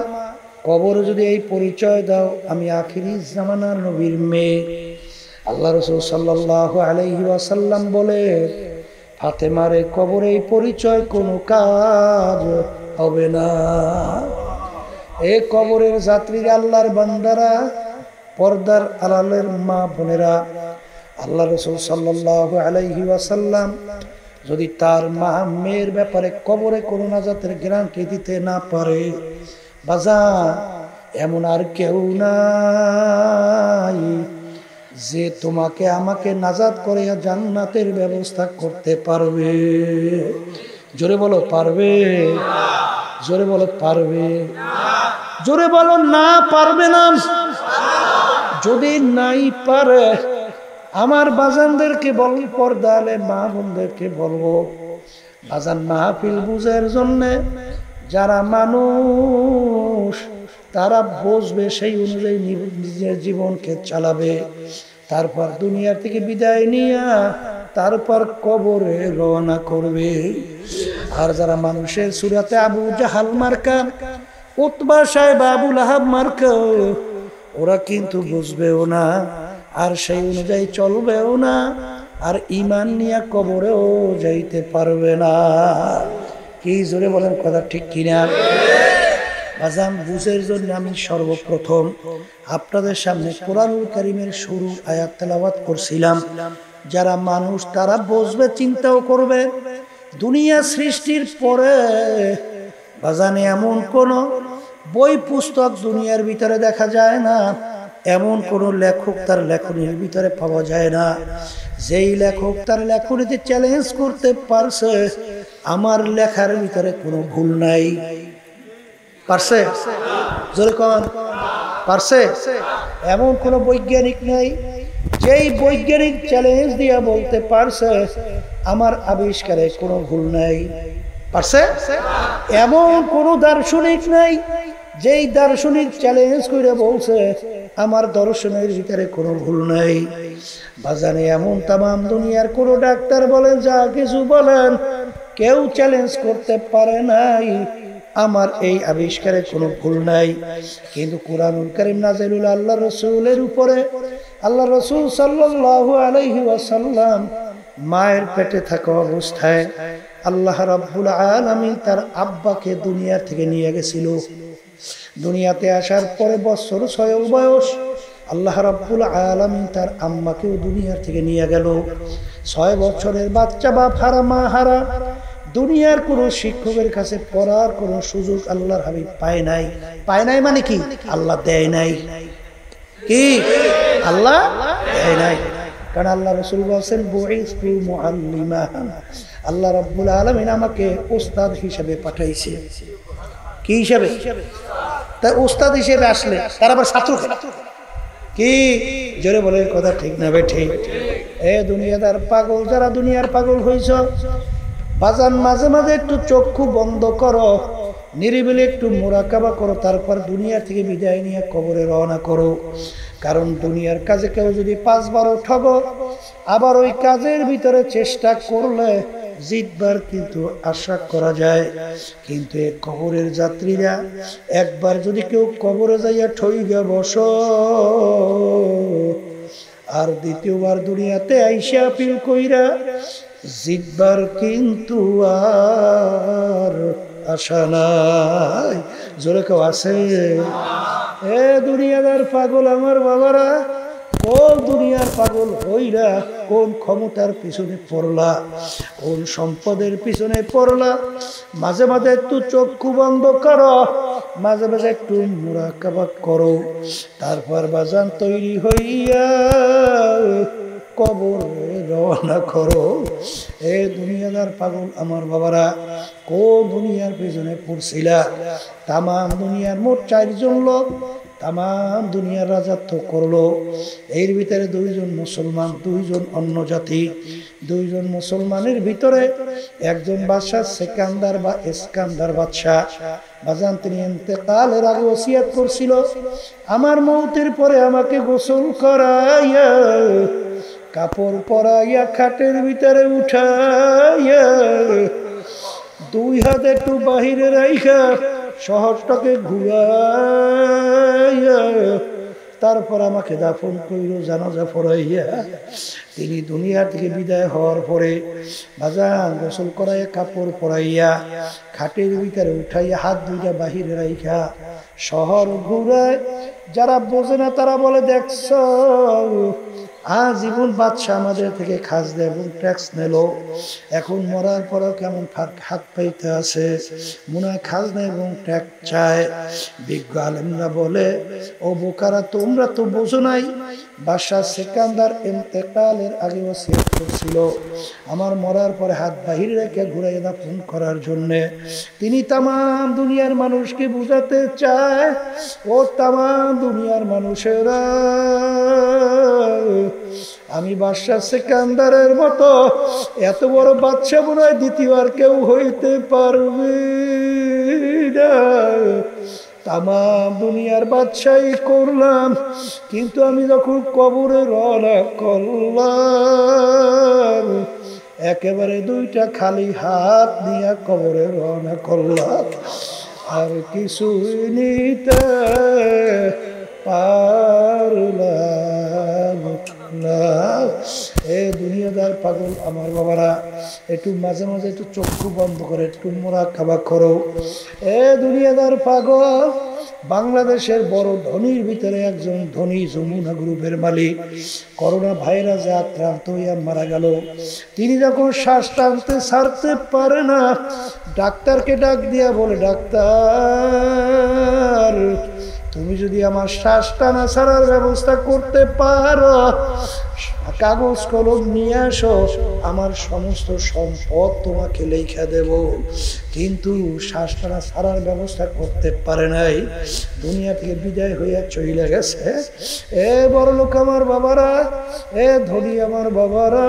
কবরে যদি এই পরিচয় দাও আমি আখিরি জামানার নবীর মেয়ে। আল্লাহ রাসূল সাল্লাল্লাহু আলাইহি ওয়াসাল্লাম বলে, ফাতেমারে কবরে এই পরিচয় কোনো কাজ হবে না। এই কবরের যাত্রীরা, আল্লাহর বান্দারা, পর্দার আড়ালের মা বোনেরা, আল্লাহ রাসূল সাল্লাল্লাহু আলাইহি ওয়াসাল্লাম যদি তার মা মেয়ের ব্যাপারে কবরে কোনো নাজাতের গ্যারান্টি দিতে না পারে, বাজান এমন আর কেউ নাই যে তোমাকে আমাকে নাজাত করে জান্নাতের ব্যবস্থা করতে পারবে? জোরে বলো পারবে। জোরে বলো পারবে। জোরে বলো না পারবে না। যদি নাই পারে আমার বাজানদেরকে বলবো, পর্দালে মা বোনদেরকে বলবো, বাজান মাহফিল বুঝের জন্য যারা মানুষ তারা বসবে, সেই অনুযায়ী নিজের জীবনকে চালাবে, তারপর দুনিয়ার থেকে বিদায় নিয়ে তারপর কবরে রওনা করবে। আর যারা মানুষের সুরাতে আবু জাহাল মার্কা, উতবা সাহেব, আবু লাহাব মার্কা, ওরা কিন্তু বুঝবেও না, আর সেই অনুযায়ী চলবেও না, আর ঈমান নিয়ে কবরেও যাইতে পারবে না। কি জোরে বলেন কথা ঠিক কিনা? বাজান বুঝের জন্য আমি সর্বপ্রথম আপনাদের সামনে কোরআনুল কারীমের শুরু আয়াত তেলাওয়াত করছিলাম। যারা মানুষ তারা বুঝবে, চিন্তাও করবে। দুনিয়া সৃষ্টির পরে বাজানে এমন কোন বই পুস্তক দুনিয়ার ভিতরে দেখা যায় না, এমন কোন লেখক তার লেখনীর ভিতরে পাওয়া যায় না যেই লেখক তার লেখনীতে চ্যালেঞ্জ করতে পারছে আমার লেখার ভিতরে কোনো ভুল নাই। পারছে? জোরে কোন পারছে? এমন কোন বৈজ্ঞানিক নাই যেই বৈজ্ঞানিক চ্যালেঞ্জ দিয়া বলতে পারছে আমার আবিষ্কারে কোনো ভুল নাই। পারছে? এমন কোন দার্শনিক নাই যেই দার্শনিক চ্যালেঞ্জ করে বলছে আমার দর্শনের ভিতরে কোনো ভুল নাই। বাজানে এমন তামাম দুনিয়ার কোন ডাক্তার বলেন, যা কিছু বলেন, কেউ চ্যালেঞ্জ করতে পারে নাই আমার এই আবিষ্কারে কোনো ভুল নাই। কিন্তু কুরআনুল কারীম নাযিল হলো আল্লাহ রাসূলের উপরে। আল্লাহ রাসূল সাল্লাল্লাহু আলাইহি ওয়াসাল্লাম মায়ের পেটে থাকা অবস্থায় আল্লাহ রাব্বুল আলামিন তার আব্বাকে দুনিয়া থেকে নিয়ে গেছিল। দুনিয়াতে আসার পরে বছর 6 বয়স আল্লাহ রাব্বুল আলামিন তার আম্মাকেও দুনিয়া থেকে নিয়ে গেল। 6 বছরের বাচ্চা, বাপ হারা, মা হারা, দুনিয়ার কোন শিক্ষকের কাছে পড়ার কোন সুযোগ আল্লাহর হাবিব পায় নাই। পায় নাই মানে কি? আল্লাহ দেয় নাই। কি? আল্লাহ দেয় নাই। কারণ আল্লাহ রাসূল বলেন বুইসতু মুআল্লিমান, আল্লাহ রাব্বুল আলামিন আমাকে উস্তাদ হিসেবে পাঠাইছে। কি হিসেবে? তাই উস্তাদ হিসেবে আসলে তার আবার ছাত্র কি? জোরে বলে কথা ঠিক না বে ঠিক? এ দুনিয়াদার পাগল, যারা দুনিয়ার পাগল হইছ, বাজান মাঝে মাঝে একটু চক্ষু বন্ধ করো, নিরিবিলি একটু মুরাকাবা করো, তারপর দুনিয়া থেকে বিদায় নিয়ে কবরে রওনা করো। কারণ দুনিয়ার কাজে কেউ যদি 5 বারও ঠগো, আবার ওই কাজের ভিতরে চেষ্টা করলে জিতবার কিন্তু আশা করা যায়। কিন্তু এই কবরের যাত্রীরা একবার যদি কেউ কবরে যাইয়া ঠইগা বসো, আর দ্বিতীয়বার দুনিয়াতে আইসা আপিল কইরা জিতবার কিন্তু আর আশা নাই। জোরে কেউ আছে? এ দুনিয়াদার পাগল আমার বাবারা, কোন দুনিয়ার পাগল হইরা কোন ক্ষমতার পিছনে পড়লা, কোন সম্পদের পিছনে পড়লা। মাঝে মাঝে একটু চক্ষু বন্ধ করো, মাঝে মাঝে একটু মুরাকাবা করো, তারপর বাজান তৈরি হইয়া কবরে রওনা করো। এ দুনিয়াদার পাগল আমার বাবারা, কোন দুনিয়ার পেছনে পড়ছিলা? তামাম দুনিয়ার মোট 4 জন লোক তামাম দুনিয়ার রাজত্ব করলো। এর ভিতরে 2 জন মুসলমান, 2 জন অন্য জাতি। 2 জন মুসলমানের ভিতরে একজন বাদশা সেকান্দার বা ইস্কান্দার বাদশাহ। বাজান তিনি ইন্তেকালের আগে ওসিয়ত করছিল, আমার মওতের পরে আমাকে গোসল করাইয়া, কাপড় পরাইয়া, খাটের ভিতরে উঠাইয়া, 2 হাত একটু বাহিরে রাইখা শহরটাকে ঘুরাইয়া তারপর আমাকে দাফন কইল জানাজা পড়াইয়া। তিনি দুনিয়া থেকে বিদায় হওয়ার পরে বাজান গোসল করাইয়া, কাপড় পরাইয়া, খাটের ভিতরে উঠাইয়া, হাত 2টা বাহিরে রাইখা শহর ঘুরায়। যারা বোঝে না তারা বলে, দেখছ আজীবন বাদশা আমাদের থেকে খাজনা এবং ট্যাক্স নিল, এখন মরার পরও কেমন হাত পাইতে আছে, মনে হয় খাজনা এবং ট্যাক্স চায়। বিজ্ঞ আলেমরা বলে, ও বোকারা, তোমরা তো বোঝো নাই, বাদশা সেকান্দার ইন্তেকালের আগে ওসিয়ত করছিল আমার মরার পরে হাত বাহির রেখে ঘুরাইয়া দাফন করার জন্যে। তিনি তাম দুনিয়ার মানুষকে বুঝাতে চায়, ও তাম দুনিয়ার মানুষেরা, আমি বাদশা সেকান্দারের মতো এত বড় বাদশা মনে হয় দ্বিতীয়বার কেউ হইতে পারবে না। তাম দুনিয়ার বাদশাহী করলাম, কিন্তু আমি যখন কবরে রওনা করলাম, একেবারে দুইটা খালি হাত নিয়ে কবরে রওনা করলাম, আর কিছুই নিতে পারলাম না। এ দুনিয়াদার পাগল আমার বাবারা, একটু মাঝে মাঝে একটু চক্ষু বন্ধ করে একটু মুরাকাবা করো। এ দুনিয়াদার পাগল, বাংলাদেশের বড় ধনীর ভিতরে একজন ধনী যমুনা গ্রুপের মালিক করোনা ভাইরাসে আক্রান্ত হইয়া মারা গেল। তিনি যখন শ্বাস টানতে ছাড়তে পারে না, ডাক্তারকে ডাক দিয়া বলে, ডাক্তার, তুমি যদি আমার শ্বাস টানা ছাড়ার ব্যবস্থা করতে পারো, কাগজ কলম নিয়ে আসো, আমার সমস্ত সম্পদ তোমাকে লেখা দেব। কিন্তু শ্বাস টানা ছাড়ার ব্যবস্থা করতে পারে নাই, দুনিয়া থেকে বিদায় হইয়া চলে গেছে। এ বড় লোক আমার বাবারা, এ ধনী আমার বাবারা,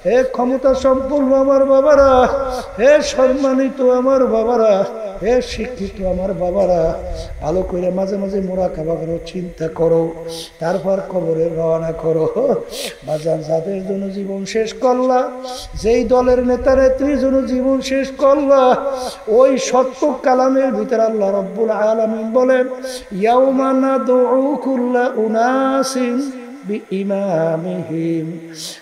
হে ক্ষমতা সম্পন্ন আমার বাবারা, হে সম্মানিত আমার বাবারা, হে শিক্ষিত আমার বাবারা, ভালো করে মাঝে মাঝে মুরাকাবা করো, চিন্তা করো, তারপর কবরে রওনা করো। বাজান, যাদের জন্য জীবন শেষ করলা, যেই দলের নেতা নেত্রীর জন্য জীবন শেষ করলা, ওই সত্য কালামের ভিতরে আল্লাহ রাব্বুল আলামিন বলেন, ইয়াউমা নাদউ কুল্লা উনাসিন বিইমামিহিম,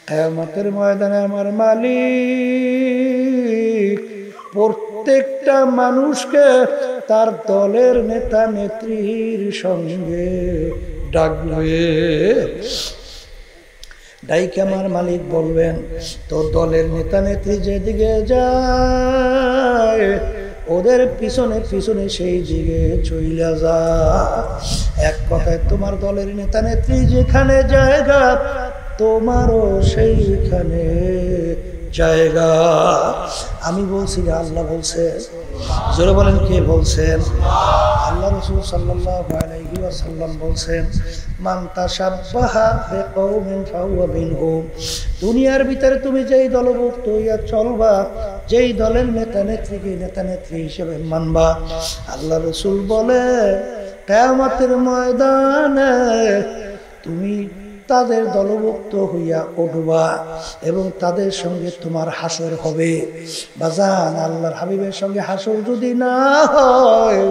কিয়ামতের ময়দানে আমার মালিক প্রত্যেকটা মানুষকে তার দলের নেতা নেত্রীর সঙ্গে ডাকবে। ডাইকে আমার মালিক বলবেন, তোর দলের নেতা নেত্রী যেদিকে যায়, ওদের পিছনে পিছনে সেই দিকে চইলা যা। এক কথায়, তোমার দলের নেতা নেত্রী যেখানে জায়গা, তোমারও সেইখানে জায়গা। আমি বলছি না, আল্লাহ বলছে। জোরে বলেন, কে বলছেন? আল্লাহ রাসূল সাল্লাল্লাহু আলাইহি ওয়াসাল্লাম বলছেন, মান তাশাব্বাহা বিকওমিন ফাহুয়া মিনহুম। দুনিয়ার ভিতরে তুমি যেই দলভুক্ত হইয়া চলবা, যেই দলের নেতা নেত্রীকে নেতা নেত্রী হিসেবে মানবা, আল্লাহ রাসূল বলে, কিয়ামতের ময়দানে তুমি তাদের দলভুক্ত হইয়া উঠবা এবং তাদের সঙ্গে তোমার হাসর হবে। বাজান, আল্লাহর হাবিবের সঙ্গে হাসর যদি না হয়,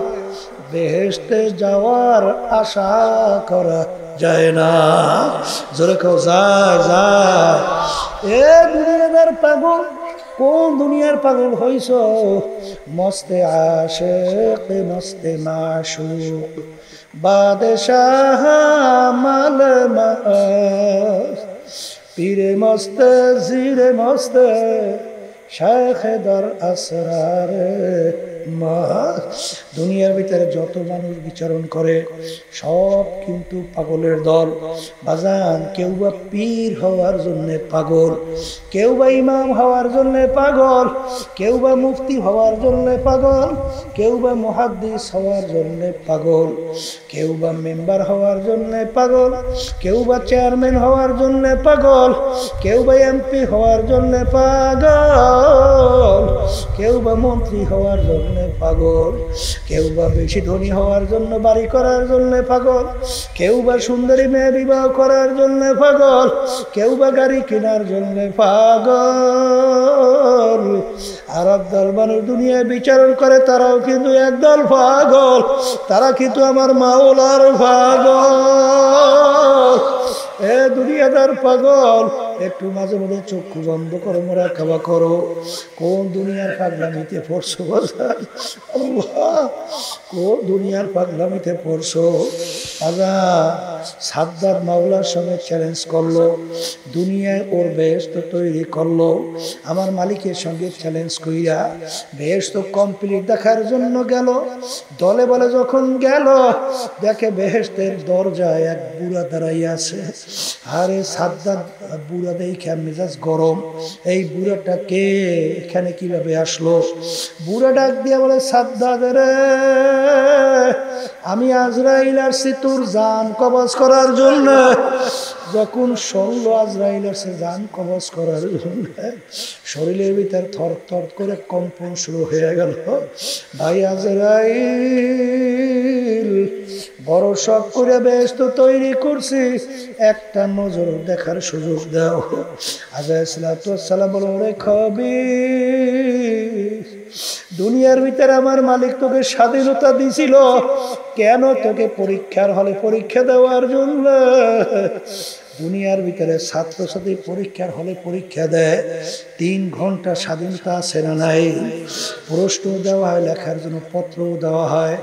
বেহেশতে যাওয়ার আশা করা যায় না। জোরে কেউ যায় যায়। এ দুনিয়াদার পাগল, কোন দুনিয়ার পাগল হইছ? মস্তে আশিক মস্তে মাশুক, বাদশাহ মাল পীরে মস্তে জিরে মস্তে শাইখ দর আসরার মা। দুনিয়ার ভিতরে যত মানুষ বিচরণ করে সব কিন্তু পাগলের দল। বাজান, কেউ বা পীর হওয়ার জন্য পাগল, কেউ বা ইমাম হওয়ার জন্য পাগল, কেউ বা মুফতি হওয়ার জন্য পাগল, কেউ বা মুহাদ্দিস হওয়ার জন্য পাগল, কেউ বা মেম্বার হওয়ার জন্য পাগল, কেউ বা চেয়ারম্যান হওয়ার জন্য পাগল, কেউ বা এমপি হওয়ার জন্য পাগল, কেউ বা মন্ত্রী হওয়ার জন্য পাগল, কেউ বা বেশি ধনী হওয়ার জন্য বাড়ি করার জন্য পাগল, কেউ বা সুন্দরী মেয়ে বিবাহ করার জন্য পাগল, কেউ বা গাড়ি কেনার জন্য পাগল। আর একদল মানুষ দুনিয়ায় বিচারণ করে, তারাও কিন্তু একদল পাগল, তারা কিন্তু আমার মাওলার পাগল। এ দুনিয়াদার পাগল, একটু মাঝে মাঝে চক্ষু বন্ধ করো, মুরাকাবা করো, কোন দুনিয়ার পাগলামিতে পড়ছো? কোন দুনিয়ার পাগলামিতে পড়ছো? সাদ্দাত মাওলার সঙ্গে চ্যালেঞ্জ করলো, দুনিয়ায় ওর বেহেশত তৈরি করলো। আমার মালিকের সঙ্গে চ্যালেঞ্জ কইরা বেহেশত কমপ্লিট দেখার জন্য গেল। দলে বলে যখন গেল, দেখে বেহেশতের দরজায় এক বুড়া দাঁড়াইয়া আছে। আরে সাদ্দাত বুড়া দেখে মেজাজ গরম, এই বুড়াটা কে, এখানে কিভাবে আসলো? বুড়া ডাক দিয়া বলে, সাদ্দাত রে, আমি আজরাইল আসছি তোর জান কবজ করার জন্য। যখন শুনলো আজরাইল আসছে জান কবজ করার জন্য, শরীরের ভিতর থর থর করে কম্পন শুরু হয়ে গেল। ভাই আজরাইল, বড় শখ করে বেহেশত তৈরি করছি, একটা নজর দেখার সুযোগ দাও। আজরাইল সালাম বলো, রে খবীর, দুনিয়ার ভিতরে আমার মালিক তোকে স্বাধীনতা দিছিল, কেন তোকে পরীক্ষার হলে পরীক্ষা দেওয়ার জন্য। দুনিয়ার ভিতরে ছাত্রছাত্রী পরীক্ষার হলে পরীক্ষা দেয়, 3 ঘন্টা স্বাধীনতা আছে না নাই? প্রশ্ন দেওয়া হয়, লেখার জন্য পত্র দেওয়া হয়।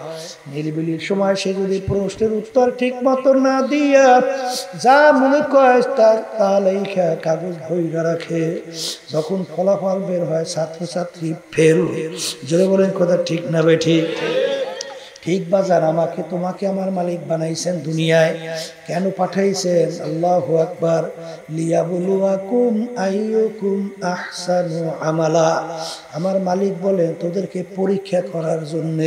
নিরিবিলির সময় সে যদি প্রশ্নের উত্তর ঠিক মতো না দিয়া যা মনে করে তা লেখা কাগজ ভইরা রাখে, যখন ফলাফল বের হয় ছাত্রছাত্রী ফেল। জোরে বলেন কথা ঠিক না বে ঠিক? ঠিক বাজার, আমাকে তোমাকে আমার মালিক বানাইছেন দুনিয়ায়, কেন পাঠাইছেন? আল্লাহু আকবার, লিয়াবলুয়াকুম আইয়ুকুম আহসানু আমালা। আমার মালিক বলেন তোদেরকে পরীক্ষা করার জন্য।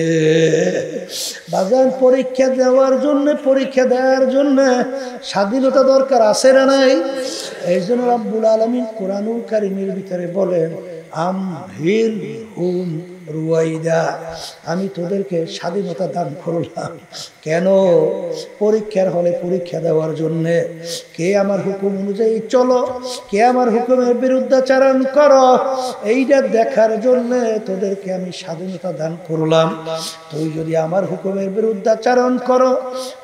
বাজার, পরীক্ষা দেওয়ার জন্য, পরীক্ষা দেওয়ার জন্য স্বাধীনতা দরকার আছে না নাই? এই জন্য রব্বুল আলামিন কোরআনুল কারীমের ভিতরে বলেন, আমহিলহুম রুয়াইদা, আমি তোদেরকে স্বাধীনতা দান করলাম। কেন? পরীক্ষার হলে পরীক্ষা দেওয়ার জন্যে। কে আমার হুকুম অনুযায়ী চলো, কে আমার হুকুমের বিরুদ্ধাচরণ করো, এইটা দেখার জন্য তোদেরকে আমি স্বাধীনতা দান করলাম। তুই যদি আমার হুকুমের বিরুদ্ধাচরণ করো,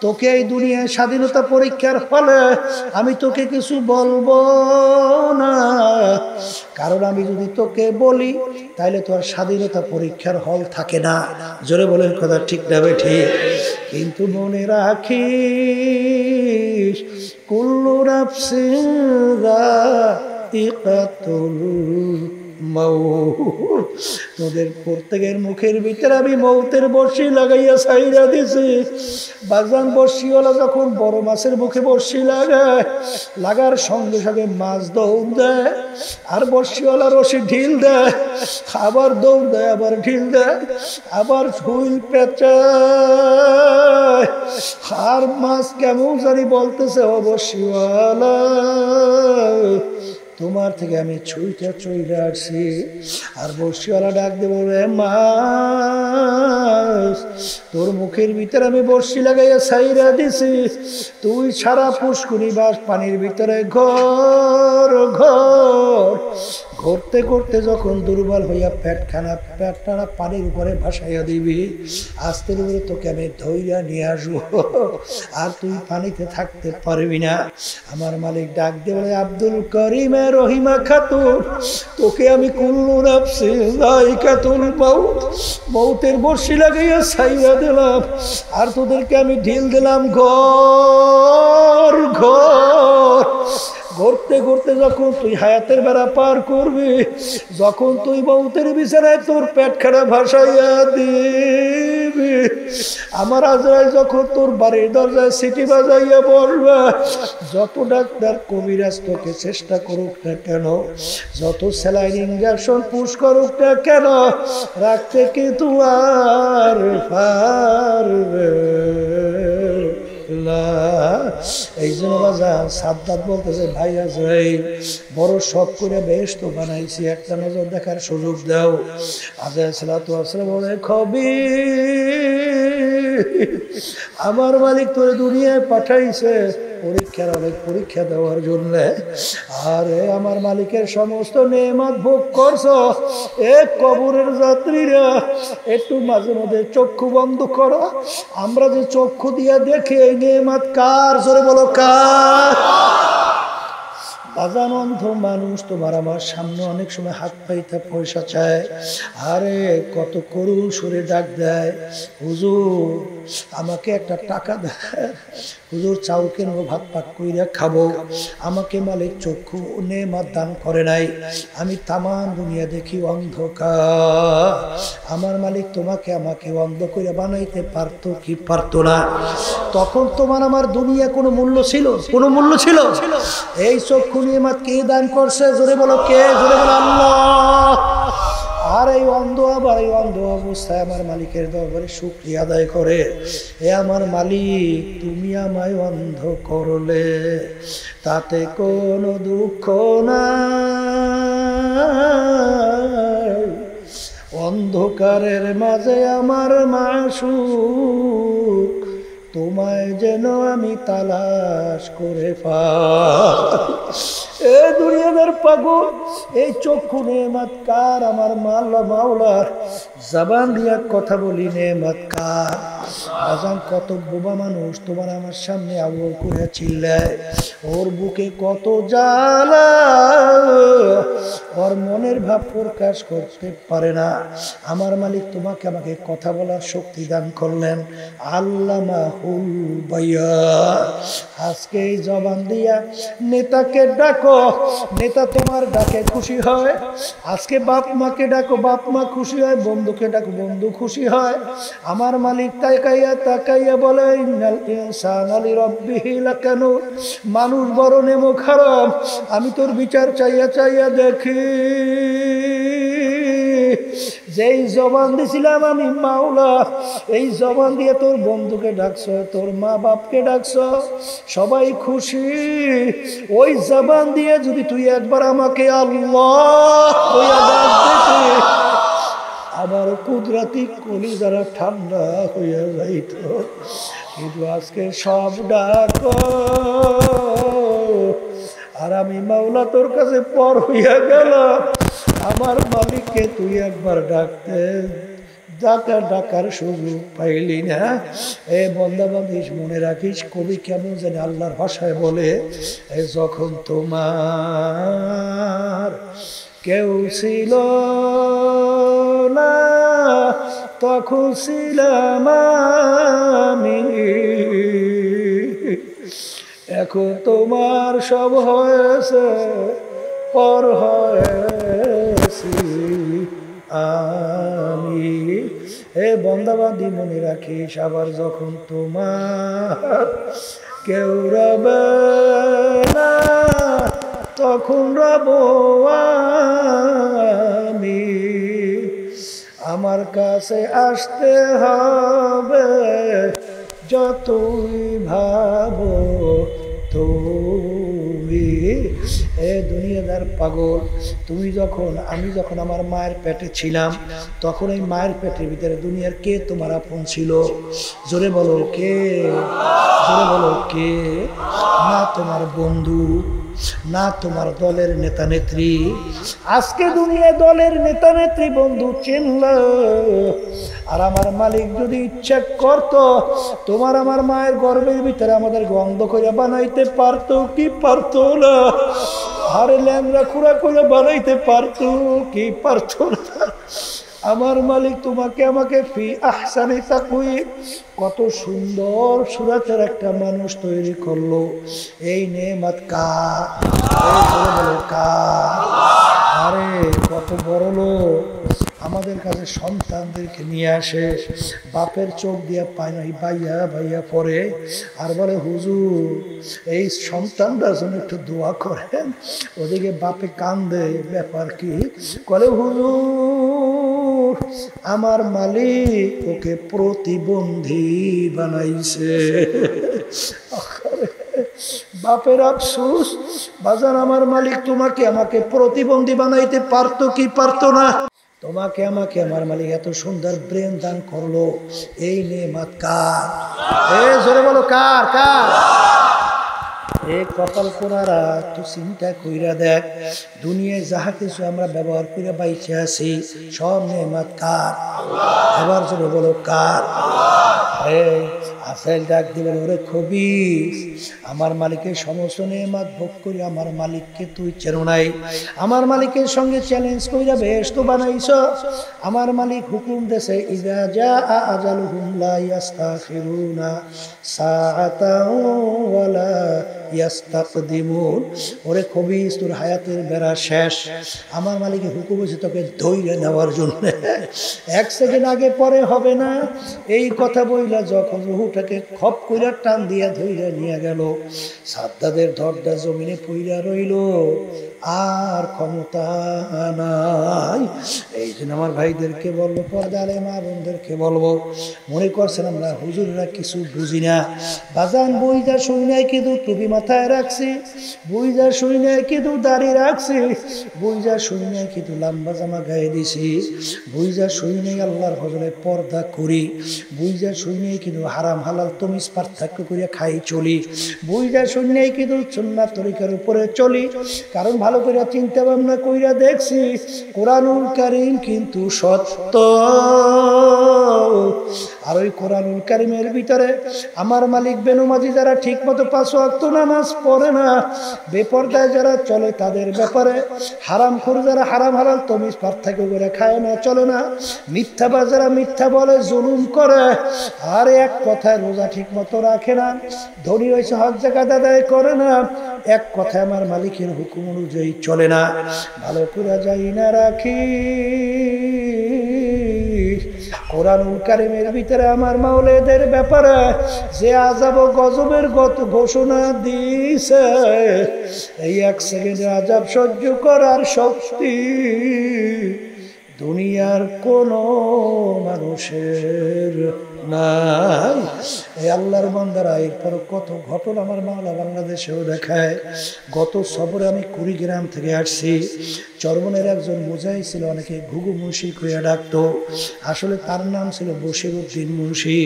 তোকে এই দুনিয়ায় স্বাধীনতা পরীক্ষার ফলে আমি তোকে কিছু বলবো না, কারণ আমি যদি তোকে বলি তাহলে তোর স্বাধীনতা পরীক্ষার হল থাকে না। জোরে বলেন কথা ঠিক না ঠিক? কিন্তু মনে রাখিস, কুল্লু নাফসিন যায়িকাতুল মাউত, তোদের প্রত্যেকের মুখের ভিতরে আমি মৌতের বর্ষি লাগাইয়া ছাইরা দিছি। বাজান, বর্ষিওয়ালা যখন বড় মাছের মুখে বর্ষি লাগায়, লাগার সঙ্গে সঙ্গে মাছ দৌড় দেয়, আর বর্ষিওয়ালা রশি ঢিল দেয়, আবার দৌড় দেয়, আবার ঢিল দেয়, আবার হুইল পেঁচায়, আর মাছ কেমন জানি বলতেছে, ও বর্ষিওয়ালা, তোমার থেকে আমি ছুঁইটা চইলে আসছি। আর বর্ষিওয়ালা ডাক দিয়ে বলবে, মাছ, তোর মুখের ভিতরে আমি বর্ষি লাগাইয়া ছাইরা দিছি, তুই সারা পুষ্কুনি বাস পানির ভিতরে ঘর ঘর ঘুরতে ঘুরতে যখন দুর্বল হইয়া পেটখানা পানির উপরে ভাসাইয়া দিবি, আস্তের উপরে তোকে আমি ধইরা নিয়ে আসবো, আর তুই পানিতে থাকতে পারবি না। আমার মালিক ডাক দিয়ে বলে, আব্দুল করিমে রহিমা খাতুন, তোকে আমি কুল্লু নাফসিন যায়িকাতুল মাউত, মৌতের বর্ষি লাগাইয়া ছাইরা দিলাম, আর তোদেরকে আমি ঢিল দিলাম ঘর ঘর। ঘুরতে ঘুরতে যখন তুই হায়াতের বেড়া পার করবি, যখন তুই মৌতের বিছানায় তোর পেট খারাপ ভাসাইয়া দিবি, আমার আজরাইল যখন তোর বাড়ির দরজায় সিটি বাজাইয়া বলবে, যত ডাক্তার কবিরাজ তোকে চেষ্টা করুক না কেন, যত স্যালাইন ইঞ্জেকশন পুশ করুক না কেন, রাখতে কিন্তু আর পারবে। এই জন্য বাজার সাদ্দাত বলতেছে, ভাই আজরাইল, বড় শখ করে বেহেশত বানাইছি, একটা নজর দেখার সুযোগ দাও। আজরাইল সালাওয়াতুল্লাহ সাল্লাম বলে, খবীর, আমার মালিক তোরে দুনিয়ায় পাঠাইছে পরীক্ষার অনেক পরীক্ষা দেওয়ার জন্য। আরে আমার মালিকের সমস্ত নেয়ামত ভোগ করছো, এ কবরের যাত্রীরা একটু মাঝে মাঝে চক্ষু বন্ধ করো, আমরা যে চক্ষু দিয়ে দেখি এই নেয়ামত কার? জোরে বলো কার? বাজান অন্ধ মানুষ তোমার আমার সামনে অনেক সময় হাত পাইতে পয়সা চায়, আরে কত করুণ সুরে ডাক দেয়, হুজুর আমাকে একটা টাকা দেয়, হুজুর চাউল কেনবো, ভাত পাক কইরা খাবো, আমাকে মালিক চক্ষু নেমাত দান করে নাই, আমি তামাম দুনিয়া দেখি অন্ধকার, আমার মালিক তোমাকে আমাকে অন্ধ করে বানাইতে পারতো কি পারতো না? তখন তোমার আমার দুনিয়া কোনো মূল্য ছিল? কোনো মূল্য ছিল? এই চক্ষু নেমাত কে দান করছে? জোরে বলো কে? জোরে বলো আল্লাহ। আর এই অন্ধ আবার এই অন্ধ অবস্থায় আমার মালিকের দরবারে শুকরিয়া আদায় করে, হে আমার মালিক তুমি আমায় অন্ধ করলে, তাতে কোনো দুঃখ নাই, অন্ধকারের মাঝে আমার মাসুক তোমায় যেন আমি তালাশ করে পাই। এ দুনিয়াদার পাগল, এই চক্ষু নেমাত কার? আমার মাওলার জবান দিয়া কথা বলি নেমাত কার? আজান কত বোবা মানুষ তোমার আমার সামনে আবু করে চিল্লায়, ওর বুকে কত জ্বালা, ওর মনের ভাব প্রকাশ করতে পারে না। আমার মালিক তোমাকে আমাকে কথা বলার শক্তি দান করলেন, আল্লামাহুল বায়ান। আজকে এই জবান দিয়া নেতাকে ডাকো, নেতা তোমার ডাকে খুশি হয়। আজকে বাপ মাকে ডাকো, বাপ মা খুশি হয়। বন্ধুকে ডাকো, বন্ধু খুশি হয়। আমার মালিক তাকাইয়া তাকাইয়া বলে, ইন্নাল ইনসানা লিরাব্বিহি লাকানুত, মানুষ বড় নেমো খারাপ, আমি তোর বিচার চাইয়া চাইয়া দেখি। যেই জবান দিছিলাম আমি মাওলা, এই জবান দিয়ে তোর বন্ধুকে ডাকছ, তোর মা বাপকে ডাকছ, সবাই খুশি। ওই জবান দিয়ে যদি তুই একবার আমাকে আল্লাহ কইয়া ডাক দিতি, আবার কুদরতি কলিজারা ঠান্ডা হইয়া যাইত। কিন্তু আজকে সব ডাক আর আমি মাওলা তোর কাছে পর হইয়া গেল। আমার মালিককে তুই একবার ডাকতে ডাকার সুযোগ পাইলি না। এ বন্দা বান্দিস মনে রাখিস, কবি কেমন জানে আল্লাহর ভাষায় বলে, যখন তোমার কেউ ছিল না তখন ছিলাম আমি, এখন তোমার সব হয়েছে পর হয়েছি আমি। হে বন্দাবান্দি মনে রাখিস, আবার যখন তোমার কেউ রবে না তখন রব আমি। আমার কাছে আসতে হবে যতই ভাবো তুমি। এ দুনিয়াদার পাগল, তুমি যখন আমি যখন আমার মায়ের পেটে ছিলাম, তখন এই মায়ের পেটের ভিতরে দুনিয়ার কে তোমার আপন ছিল? জোরে বলো কে? জোরে বলো কে? না তোমার বন্ধু, না তোমার দলের নেতা নেত্রী। আজকে দুনিয়ায় দলের নেতা নেত্রী বন্ধু চিনল, আর আমার মালিক যদি ইচ্ছা করত তোমার আমার মায়ের গর্ভের ভিতরে আমাদের গন্ধ করে বানাইতে পারতো কি পারতো না? আরে ল্যাংরা খুঁড়া করে বানাইতে পারতো কি পারতো না? আমার মালিক তোমাকে আমাকে ফি আহসানি তাকওয়িম, কত সুন্দর সুরাতের একটা মানুষ তৈরি করলো। এই নেয়ামত কার? কার? আরে কত বড় লোক আমাদের কাছে সন্তানদেরকে নিয়ে আসে, বাপের চোখ দিয়ে পায় নাই ভাইয়া ভাইয়া পরে, আর বলে হুজুর এই সন্তানটার জন্য একটু দোয়া করেন। ওদিকে বাপে কান্দে, ব্যাপার কি? বলে হুজুর আমার মালিক ওকে প্রতিবন্ধী বানাইছে। বাপের আফসোস, বাজার আমার মালিক তোমাকে আমাকে প্রতিবন্ধী বানাইতে পারতো কি পারতো না? তোমাকে আমাকে আমার মালিক এত সুন্দর ব্রেন দান করলো, এই নেয়ামত কার? এ জোরে বলো কার? কার? এ কপাল কোনারা একটু চিন্তা কইরা দেখ, দুনিয়ায় যাহা কিছু আমরা ব্যবহার করে বাইচে আছি সব নেয়ামত কার? আবার জোরে বলো কার? আসাইল ডাক দিলেন, ওরে খবিস, আমার মালিকের সমস্ত নেয়ামত ভোগ করি আমার মালিককে তুই চেনো নাই, আমার মালিকের সঙ্গে চ্যালেঞ্জ কইরা বেহেশত বানাইছ। আমার মালিক হুকুম দেছে, ইযা জাআ আজালুহুম লা ইস্তাখিরুনা সাআতাও ওয়ালা ইস্তাকদিমুন। ওরে খবিস, তোর হায়াতের বেড়া শেষ, আমার মালিকের হুকুম হয়েছে তোকে ধৈর্য নেওয়ার জন্য, এক সেকেন্ড আগে পরে হবে না। এই কথা বইলা যখন রুহুটাকে খপ কইরা টান দিয়া ধইরা নিয়ে গেল, সাদ্দাদের দরজা জমিনে পইরা রইল, আর ক্ষমতা নাই। এই জন্য আমার ভাইদেরকে বলবো, পর্দারে মা বোনদেরকে বলবো, মনে করছেন আমরা হুজুররা কিছু বুঝি না। বাজান বইজা শুই নাই কিন্তু টুপি মাথায় রাখছি, বইজা শুই নাই কিন্তু দাড়ি রাখছি, বইজা শুই নাই কিন্তু লম্বা জামা গায়ে দিছি, বইজা শুই নাই আল্লাহর ফজলে পর্দা করি, বইজা শুই নাই কিন্তু হারাম হালাল তমিজ পার্থক্য করিয়া খাই চলি, বইজা শুই নাই কিন্তু সুন্নাত তরিকার উপরে চলি। কারণ ভালো করে চিন্তা ভাবনা কইরা দেখছি, কোরআনুল কারীম কিন্তু সত্য। আর ওই কোরআনুল কারীমের ভিতরে আমার মালিক বেনমাজি যারা ঠিক মতো 5 ওয়াক্ত নামাজ পড়ে না, বেপরদায় যারা চলে তাদের ব্যাপারে, হারামখোর যারা হারাম হালাল তমিজ পার্থক্য করে খায় না চলে না, মিথ্যাবাজ যারা মিথ্যা বলে জুলুম করে, আর এক কথায় রোজা ঠিক মতো রাখে না, ধনী হয়েছে হজ যাকাত আদায় করে না, এক কথায় আমার মালিকের হুকুম অনুযায়ী চলে না, ভালো করে যাই না রাখি। কোরআনুল কারীমের ভিতরে আমার মাওলাদের ব্যাপারে যে আযাব ও গজবের ঘোষণা দিয়েছে, এই এক সেকেন্ডে আযাব সহ্য করার শক্তি দুনিয়ার কোনো মানুষের নাই। এই আল্লাহর বান্দারা এরপর কত ঘটনা আমার মাওলা বাংলাদেশেও দেখায়। গত সফরে আমি কুড়িগ্রাম থেকে আসছি, চরমনের একজন মুজাহিদ ছিল, অনেকে ঘুঘু মুন্সি কইয়া ডাকতো, আসলে তার নাম ছিল বশিরউদ্দিন মুন্সি।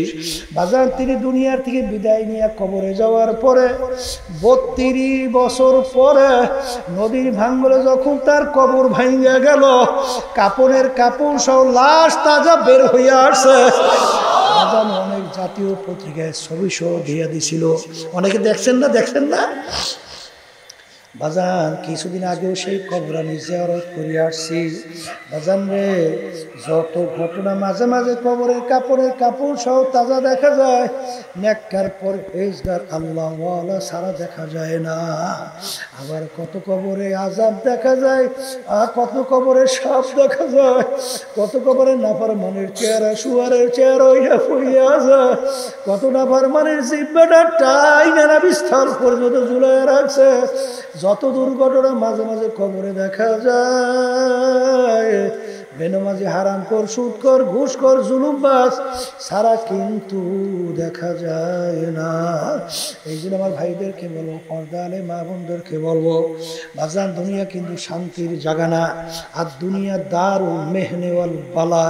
বাজার তিনি দুনিয়ার থেকে বিদায় নিয়ে কবরে যাওয়ার পরে 32 বছর পরে নদীর ভাঙ্গলে যখন তার কবর ভাঙ্গা গেল, কাপড়ের কাপড় সহ লাশ তাজা বের হইয়া আসছে। অনেক জাতীয় পত্রিকায় ছবি সহ দিয়ে দিছিল, অনেকে দেখছেন না বাজান। কিছুদিন আগেও সেই কবর আমি জিয়ারত করে আসছি। বাজান রে, যত ঘটনা, মাঝে মাঝে কবরের কাপড়ের কাপড় সহ তাজা দেখা যায়, নেককার পরহেজগার আল্লাহওয়ালা সারা দেখা যায় না। আবার কত কবরে আযাব দেখা যায়, আর কত কবরে সাপ দেখা যায়, কত কবরে নাফরমানের চেহারা শুয়ারের চেহারা হইয়া পড়িয়া যায়, কত নাফরমানের জিহ্বাটা টাইনা বিস্তার পর্যন্ত ঝুলাইয়া রাখছে। যত দুর্ঘটনা মাঝে মাঝে কবরে দেখা যায়, বেনমাজি হারামখোর সুদখোর ঘুষখোর জুলুমবাজ সারা কিন্তু দেখা যায় না। এই জন্য আমার ভাইদেরকে বলবো, পর্দা আলে মা বোনদেরকে বলবো, বাজান দুনিয়া কিন্তু শান্তির জায়গা না, আর দুনিয়া দারুল মেহনে ওয়াল বালা,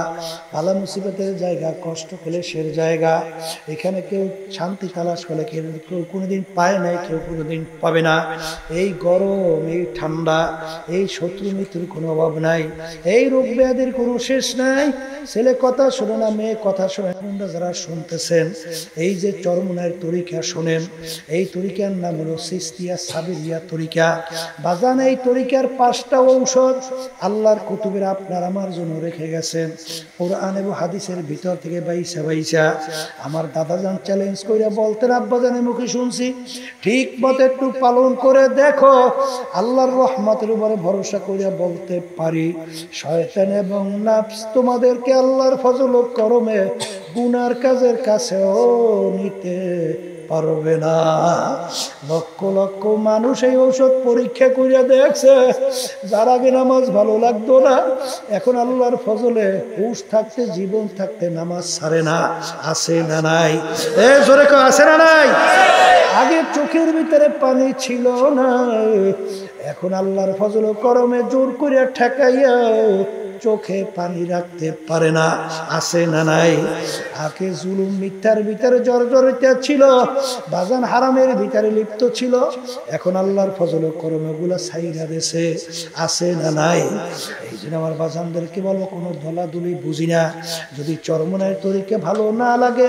বালা মুসিবতের জায়গা, কষ্ট ক্লেশের জায়গা। এখানে কেউ শান্তি তালাশ করে কেউ কোনোদিন পায় নাই, কেউ কোনোদিন পাবে না। এই গরম, এই ঠান্ডা, এই শত্রু মিত্রের কোনো অভাব নাই, এই রোগ ব্যাধির কোনো শেষ নাই। ছেলে কথা শোনে না, মেয়ে কথা শোনে না। যারা শুনতেছেন, এই যে চরমনায়ের তরিকা শোনেন, এই তরিকার নাম হলো সিস্তিয়া সাবিরিয়া তরিকা। বাজান এই তরিকার 5টা ঔষধ আল্লাহর কুতুবের আপনার আমার জন্য রেখে গেছেন, কোরআন এবং হাদিসের ভিতর থেকে বাইসা। আমার দাদাজান চ্যালেঞ্জ কইরা বলতেন, আব্বাজানের মুখে শুনছি, ঠিক মতো একটু পালন করে দেখো, আল্লাহর রহমতের উপরে ভরসা করিয়া বলতে পারি, শয়তান এবং নাফস তোমাদেরকে আল্লাহর ফজল ও করমে গুনার কাজের কাছেও নিতে পারবে না। লক্ষ লক্ষ মানুষ এই ঔষধ পরীক্ষা করিয়া দেখছে, যার আগে নামাজ ভালো লাগতো না, এখন আল্লাহর ফজলে হুশ থাকতে, জীবন থাকতে নামাজ ছাড়ে না। আছে না নাই? জোরে কেউ আছে না নাই? আগে চোখের ভিতরে পানি ছিল না, এখন আল্লাহর ফজল ও করমে জোর করিয়া ঠেকাইয়া চোখে পানি রাখতে পারে না, আছে না নাই? আগে জুলুম মিথ্যার ভিতরে জর্জরিত ছিল, বাজান হারামের ভিতরে লিপ্ত ছিল, এখন আল্লাহর ফজল ও করমে গুলা ছাইরা দেশে, আছে না নাই? এই জন্য আমার বাজানদেরকে বলবো, কোনো দলাদলি বুঝি না, যদি চরমনের তরিকা ভালো না লাগে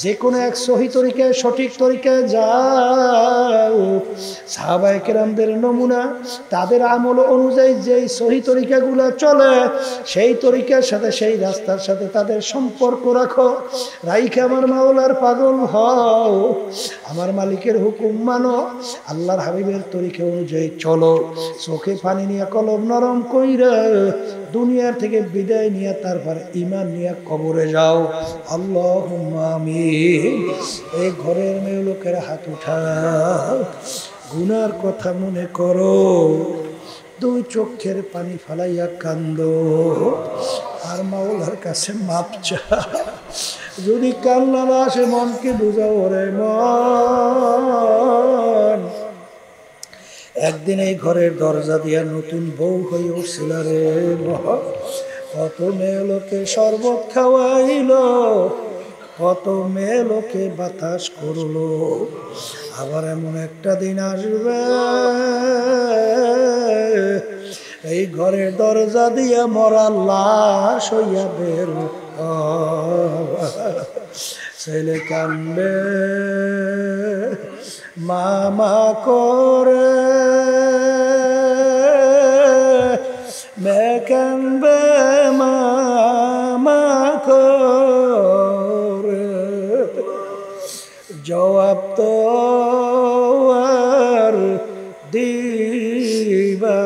যে কোনো এক সহি তরিকায় সঠিক তরিকায় যাও। সাহাবায়ে কেরামদের নমুনা, তাদের আমল অনুযায়ী যেই সহি তরিকাগুলো চলে সেই তরিকার সাথে সেই রাস্তার সাথে তাদের সম্পর্ক রাখো, রাইখে আমার মাওলার পাগল হও, আমার মালিকের হুকুম মানো, আল্লাহর হাবিবের তরিকা অনুযায়ী চলো, চোখে পানি নিয়ে কলম নরম কইরা দুনিয়ার থেকে বিদায় নিয়ে তারপর ঈমান নিয়ে কবরে যাও। আল্লাহুম্মা আমিন। এই ঘরের মেয়ে লোকের হাত উঠাও, গুনার কথা মনে করো, দুই চোখের পানি ফালাইয়া কান্দো, আর মাওলার কাছে মাপ চাও। যদি কান্না না আসে মনকে বুঝাও, রে মন, একদিন এই ঘরের দরজা দিয়া নতুন বউ হয়ে উঠছিল রে মন, কত মেয়ে লোকে শরবত খাওয়াইল, কত মেয়ে লোকে বাতাস করলো, আবার এমন একটা দিন আসবে এই ঘরের দরজা দিয়া মরা লাশ হইয়া বের ছেলে কান্দে মামা করে, মেয়ে কান্দে মামা করে, জবাব তো আর দিবা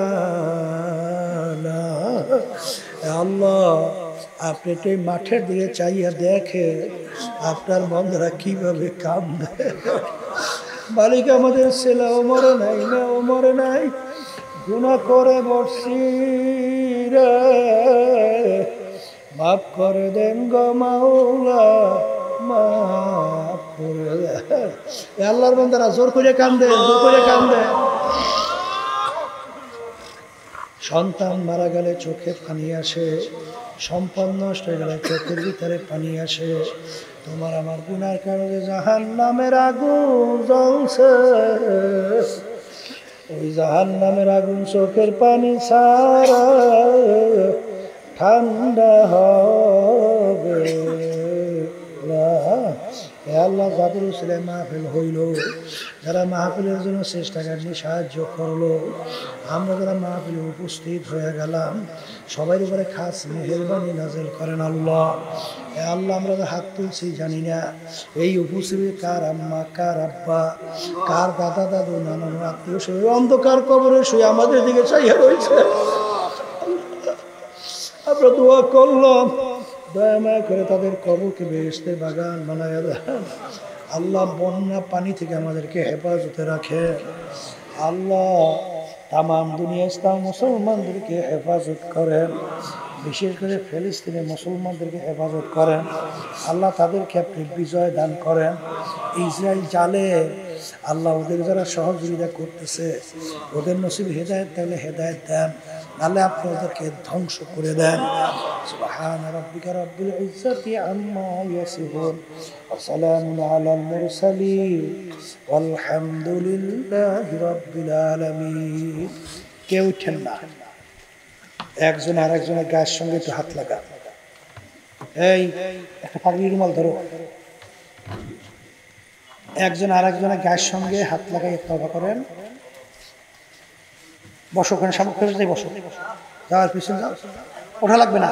না। আল্লাহ, আপনি তো মাঠের দিকে চাইয়া দেখে আপনার বন্ধুরা কিভাবে কামবে। মালিক, আমাদের ছেলেও মরে নাই, মেয়েও মরে নাই, গুনাহ করে বসছি রে, মাফ করে দেন গো মাওলা, মাফ করে দেন। আল্লাহর বান্দারা জোর করে কান্দে, জোর করে কান্দে। সন্তান মারা গেলে চোখে পানি আসে, সম্পদ নষ্ট হয়ে গেলে চোখের ভিতরে পানি আসে। তোমার আমার গুনার কারণে জাহান্নামের আগুন জ্বলছে, ওই জাহান্নামের আগুন চোখের পানি ছাড়া ঠান্ডা হবে না। আল্লাহ, যাদের ছেলে মাহফিল হইল, যারা মাহফিলের জন্য চেষ্টা করেনি, সাহায্য করলো, আমরা যারা মাহফিলে উপস্থিত হয়ে গেলাম, সবার উপরে খাস মেহেরবানি নাযিল করেন আল্লাহ। আল্লাহ, আমরা হাত তুলছি জানি না এই উপস্থিতি কার আম্মা, কার আব্বা, কার দাদা দাদু, নানান আত্মীয় স্বজন অন্ধকার কবরে শুয়ে আমাদের দিকে চাইয়া রয়েছে। আমরা দোয়া করলাম, দয়াময় করে তাদের কবরকে বেহেশতের বাগান বানায় দেন আল্লাহ। বন্যা পানি থেকে আমাদেরকে হেফাজতে রাখে আল্লাহ। তামাম দুনিয়া ইসলাম মুসলমানদেরকে হেফাজত করেন, বিশেষ করে ফিলিস্তিনের মুসলমানদেরকে হেফাজত করেন আল্লাহ। তাদেরকে আপনি বিজয় দান করেন। ইসরায়েল জালে আল্লাহ, ওদের যারা সহযোগিতা করতেছে, ওদের নসিব হেদায়েত তাহলে হেদায়েত দেন, নাহলে আপনি ওদেরকে ধ্বংস করে দেন। সুবহান রাব্বিকা রাব্বিল ইজ্জাতি আম্মা ইয়াসিফুন ওয়া সালামুন আলাল মুরসালিন ওয়ালহামদুলিল্লাহি রাব্বিল আলামিন। কেউ উঠেন না, একজন আর একজনের গায়ের সঙ্গে একটু হাত লাগা। এই একটা পাগড়ি রুমাল ধরো, একজন আর একজনের গায়ের সঙ্গে হাত লাগাই তওবা করেন। বসো, ওখানে সামনে বসো, যাওয়ার পিছনে যাও, ওঠা লাগবে না।